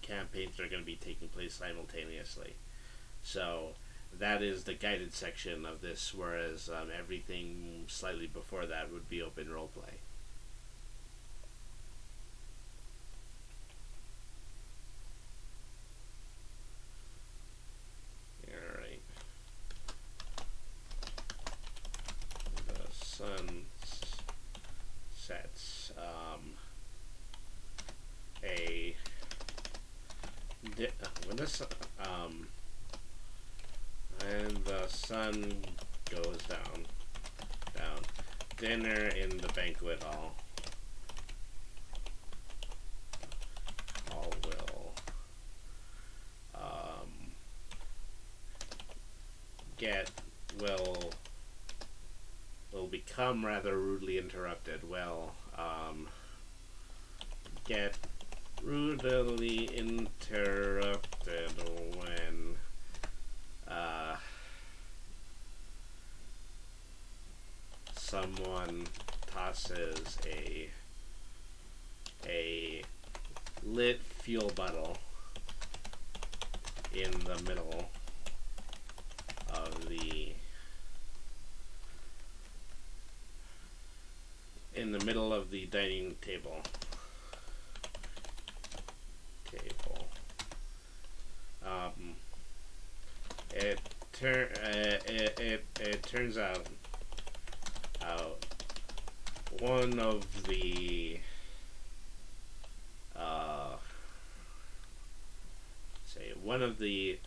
campaigns are going to be taking place simultaneously. So that is the guided section of this, whereas everything slightly before that would be open roleplay. Alright. The sun sets. When this and the sun goes down, dinner in the banquet hall. All will become rather rudely interrupted. Get rudely interrupted when someone tosses a lit fuel bottle in the middle of the dining table. It turns out one of the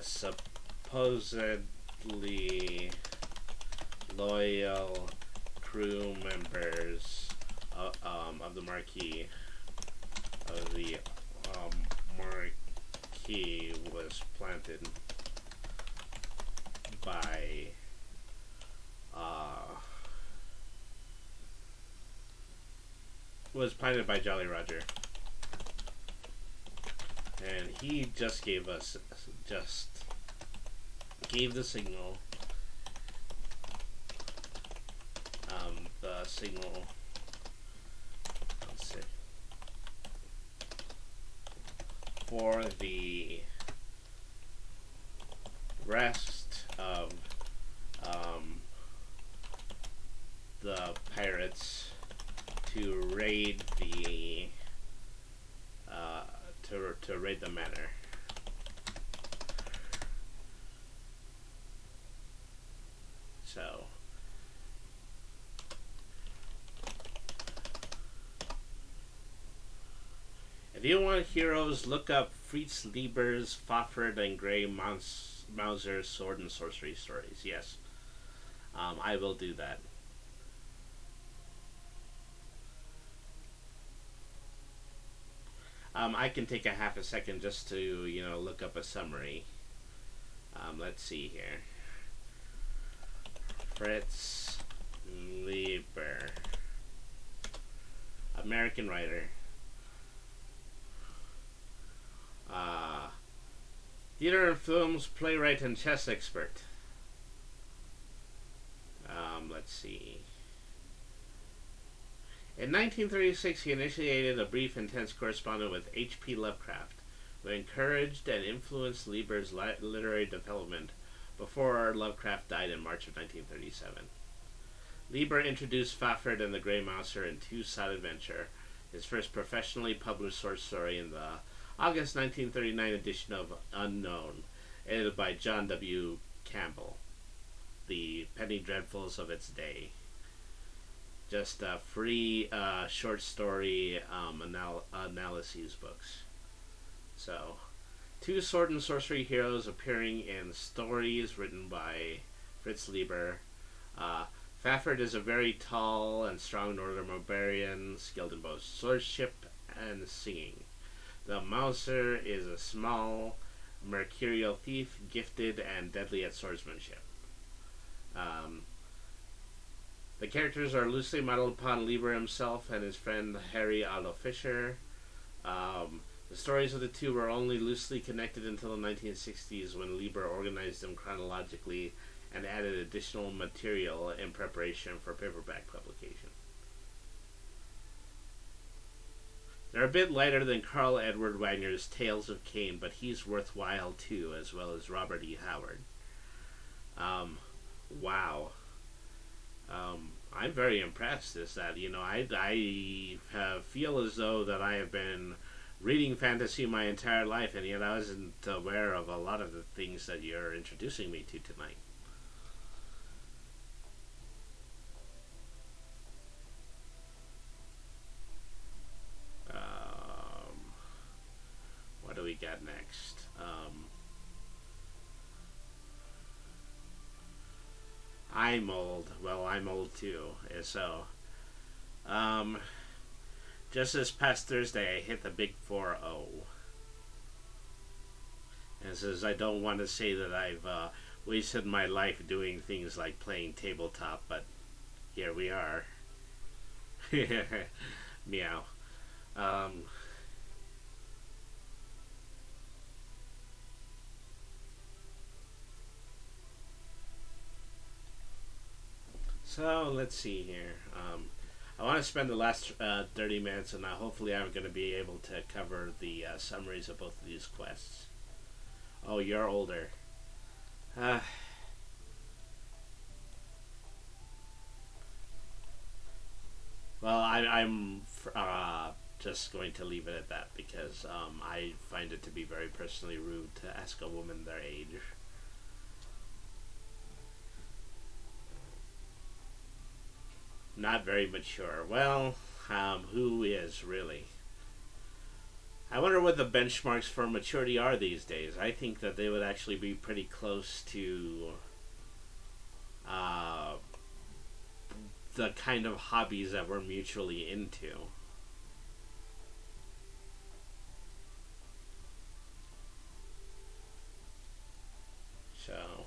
supposedly loyal crew members of the Marquis was planted by Jolly Roger, and he just gave the signal. For the rest of the pirates to raid the manor. So if you want heroes, look up Fritz Lieber's Fafhrd and Grey Mauser's Sword and Sorcery stories. Yes, I will do that. I can take a half a second just to, look up a summary. Let's see here. Fritz Lieber, American writer. Theater and films playwright and chess expert. Let's see. In 1936, he initiated a brief, intense correspondence with H.P. Lovecraft, who encouraged and influenced Lieber's literary development before Lovecraft died in March of 1937. Lieber introduced Fafhrd and the Grey Mouser in Two Side Adventure, his first professionally published short story in the August 1939 edition of Unknown, edited by John W. Campbell, the Penny Dreadfuls of its day. Just free short story analyses books. So, two sword and sorcery heroes appearing in stories written by Fritz Lieber. Fafford is a very tall and strong northern barbarian, skilled in both swordship and singing. The Mouser is a small, mercurial thief, gifted and deadly at swordsmanship. The characters are loosely modeled upon Lieber himself and his friend Harry Otto Fisher. The stories of the two were only loosely connected until the 1960s, when Lieber organized them chronologically and added additional material in preparation for paperback publication. They're a bit lighter than Carl Edward Wagner's Tales of Cain, but he's worthwhile too, as well as Robert E. Howard. Wow. I'm very impressed. Is that, I feel as though that I have been reading fantasy my entire life, and yet I wasn't aware of a lot of the things that you're introducing me to tonight. What do we got next? I'm old. Well, I'm old too. So, just this past Thursday, I hit the big 4-0. And says, I don't want to say that I've wasted my life doing things like playing tabletop, but here we are. Meow. So let's see here. I want to spend the last 30 minutes, and hopefully I'm going to be able to cover the summaries of both of these quests. Oh, you're older. Well, I'm just going to leave it at that, because I find it to be very personally rude to ask a woman their age. Not very mature. Well, who is really? I wonder what the benchmarks for maturity are these days. I think that they would actually be pretty close to the kind of hobbies that we're mutually into. So,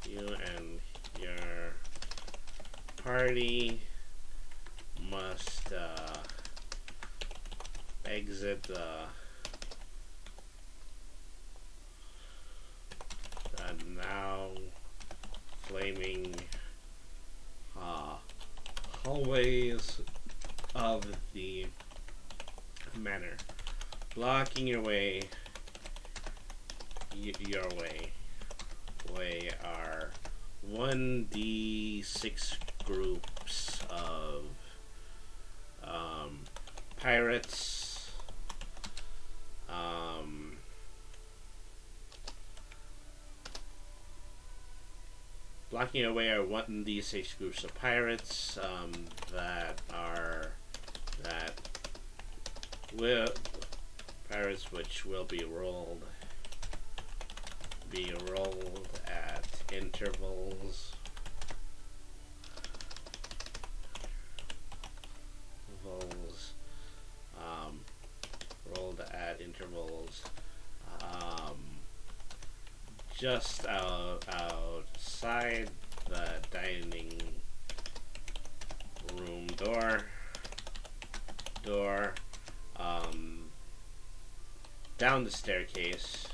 you and your party must exit the now flaming hallways of the manor, blocking your way. Your way are 1d6 groups of pirates, blocking away are 1d6 groups of pirates pirates which will be rolled at intervals. Rolled at intervals just outside the dining room door, down the staircase,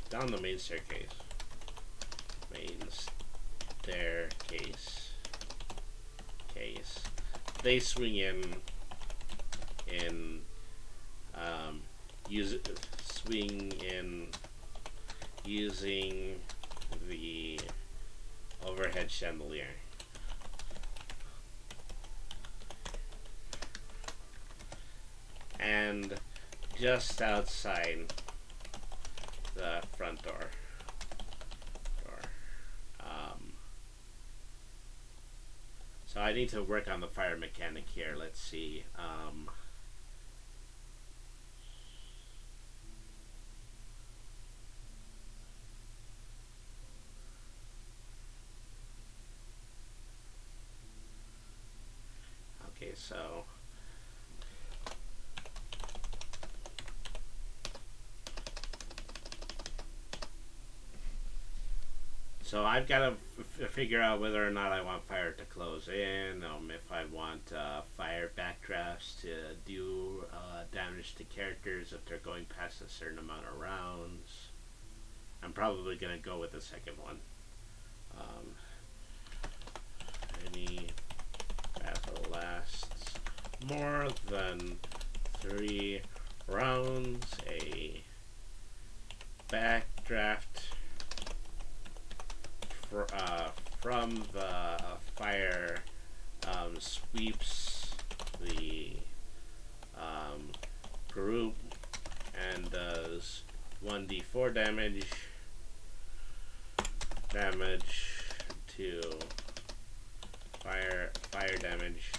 down the main staircase, they swing in using the overhead chandelier. And just outside the front door. So I need to work on the fire mechanic here. Let's see. Okay, so I've got to figure out whether or not I want fire to close in, if I want fire backdrafts to do damage to characters if they're going past a certain amount of rounds. I'm probably going to go with the second one. Any battle lasts more than 3 rounds, a backdraft from the fire sweeps the group and does 1d4 damage to fire damage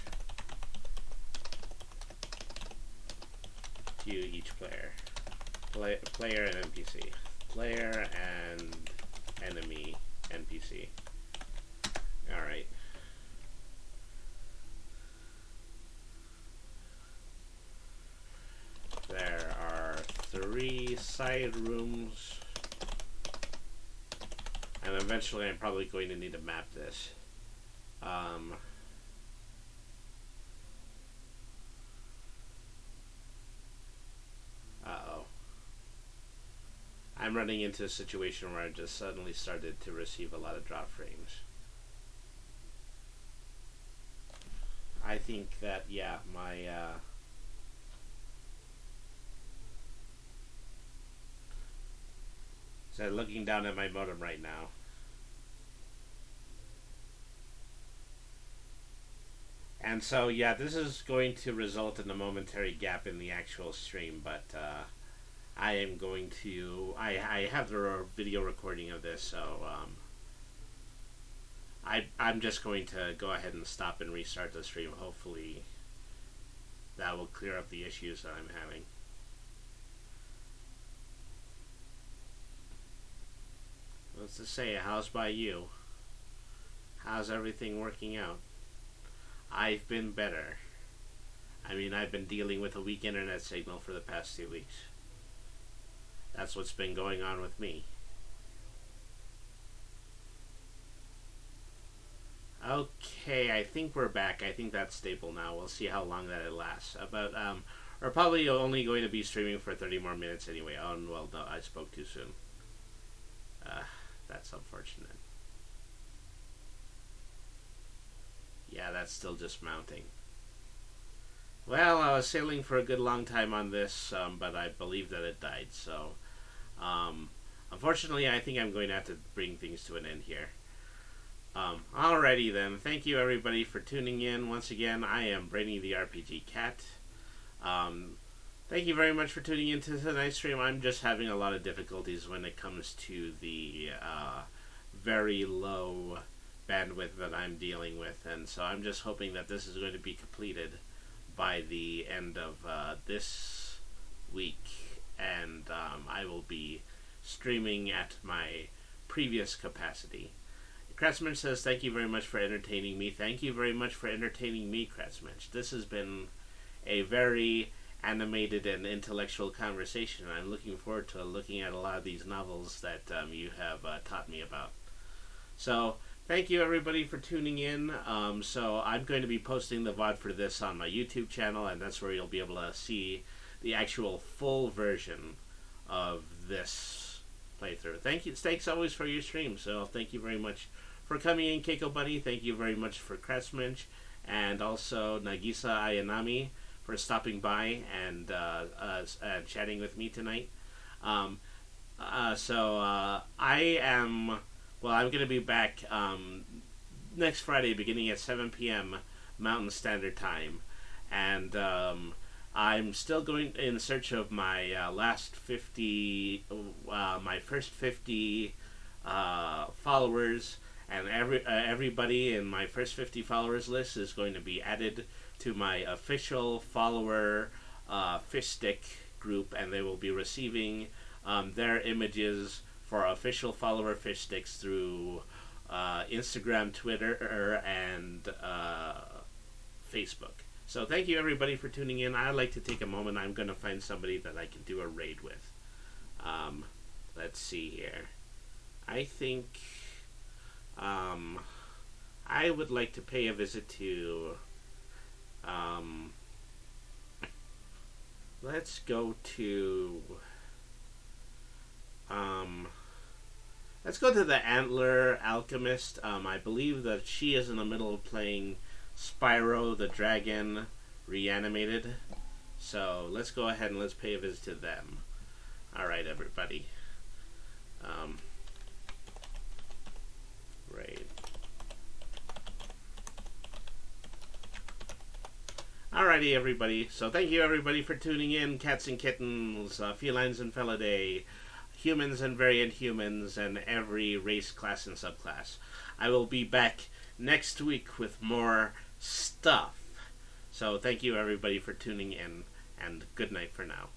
to each player. Player and NPC. Player and enemy NPC. Alright. There are 3 side rooms. And eventually I'm probably going to need to map this. Uh-oh. I'm running into a situation where I just suddenly started to receive a lot of drop frames. I think that, yeah, my so looking down at my modem right now. And so, yeah, this is going to result in a momentary gap in the actual stream, but I am going to... I have the video recording of this, so I'm just going to go ahead and stop and restart the stream. Hopefully that will clear up the issues that I'm having. What's to say, how's by you? How's everything working out? I've been better. I mean, I've been dealing with a weak internet signal for the past 2 weeks. That's what's been going on with me. Okay, I think we're back. I think that's stable now. We'll see how long that it lasts. But we're probably only going to be streaming for 30 more minutes anyway. Oh, well, no, I spoke too soon. That's unfortunate. Yeah, that's still just mounting. Well, I was sailing for a good long time on this, but I believe that it died, so unfortunately I think I'm going to have to bring things to an end here. Alrighty then, thank you everybody for tuning in. Once again, I am WritingtheRPG Cat. Thank you very much for tuning into tonight's stream. I'm just having a lot of difficulties when it comes to the very low bandwidth that I'm dealing with, and so I'm just hoping that this is going to be completed by the end of this week, and I will be streaming at my previous capacity. Kratzmensch says, thank you very much for entertaining me. Thank you very much for entertaining me, Kratzmensch. This has been a very animated and intellectual conversation. I'm looking forward to looking at a lot of these novels that you have taught me about. So, thank you everybody for tuning in. So I'm going to be posting the VOD for this on my YouTube channel, and that's where you'll be able to see the actual full version of this playthrough. Thanks always for your stream. So thank you very much for coming in, Keiko Bunny. Thank you very much for Kratzmensch, and also Nagisa Ayanami for stopping by and chatting with me tonight. I'm going to be back next Friday beginning at 7 p.m. Mountain Standard Time. And I'm still going in search of my my first 50 followers. And everybody in my first 50 followers list is going to be added to my official follower fish stick group. And they will be receiving their images for official follower fish sticks through Instagram, Twitter, and Facebook. So thank you everybody for tuning in. I'd like to take a moment. I'm going to find somebody that I can do a raid with. Let's see here. I think I would like to pay a visit to let's go to the Antler Alchemist. I believe that she is in the middle of playing Spyro the Dragon Reanimated. So let's go ahead and let's pay a visit to them. Alright, everybody. Right. Alrighty, everybody. So thank you, everybody, for tuning in. Cats and kittens, felines and felidae, humans and variant humans, and every race, class, and subclass. I will be back next week with more stuff. So thank you, everybody, for tuning in, and good night for now.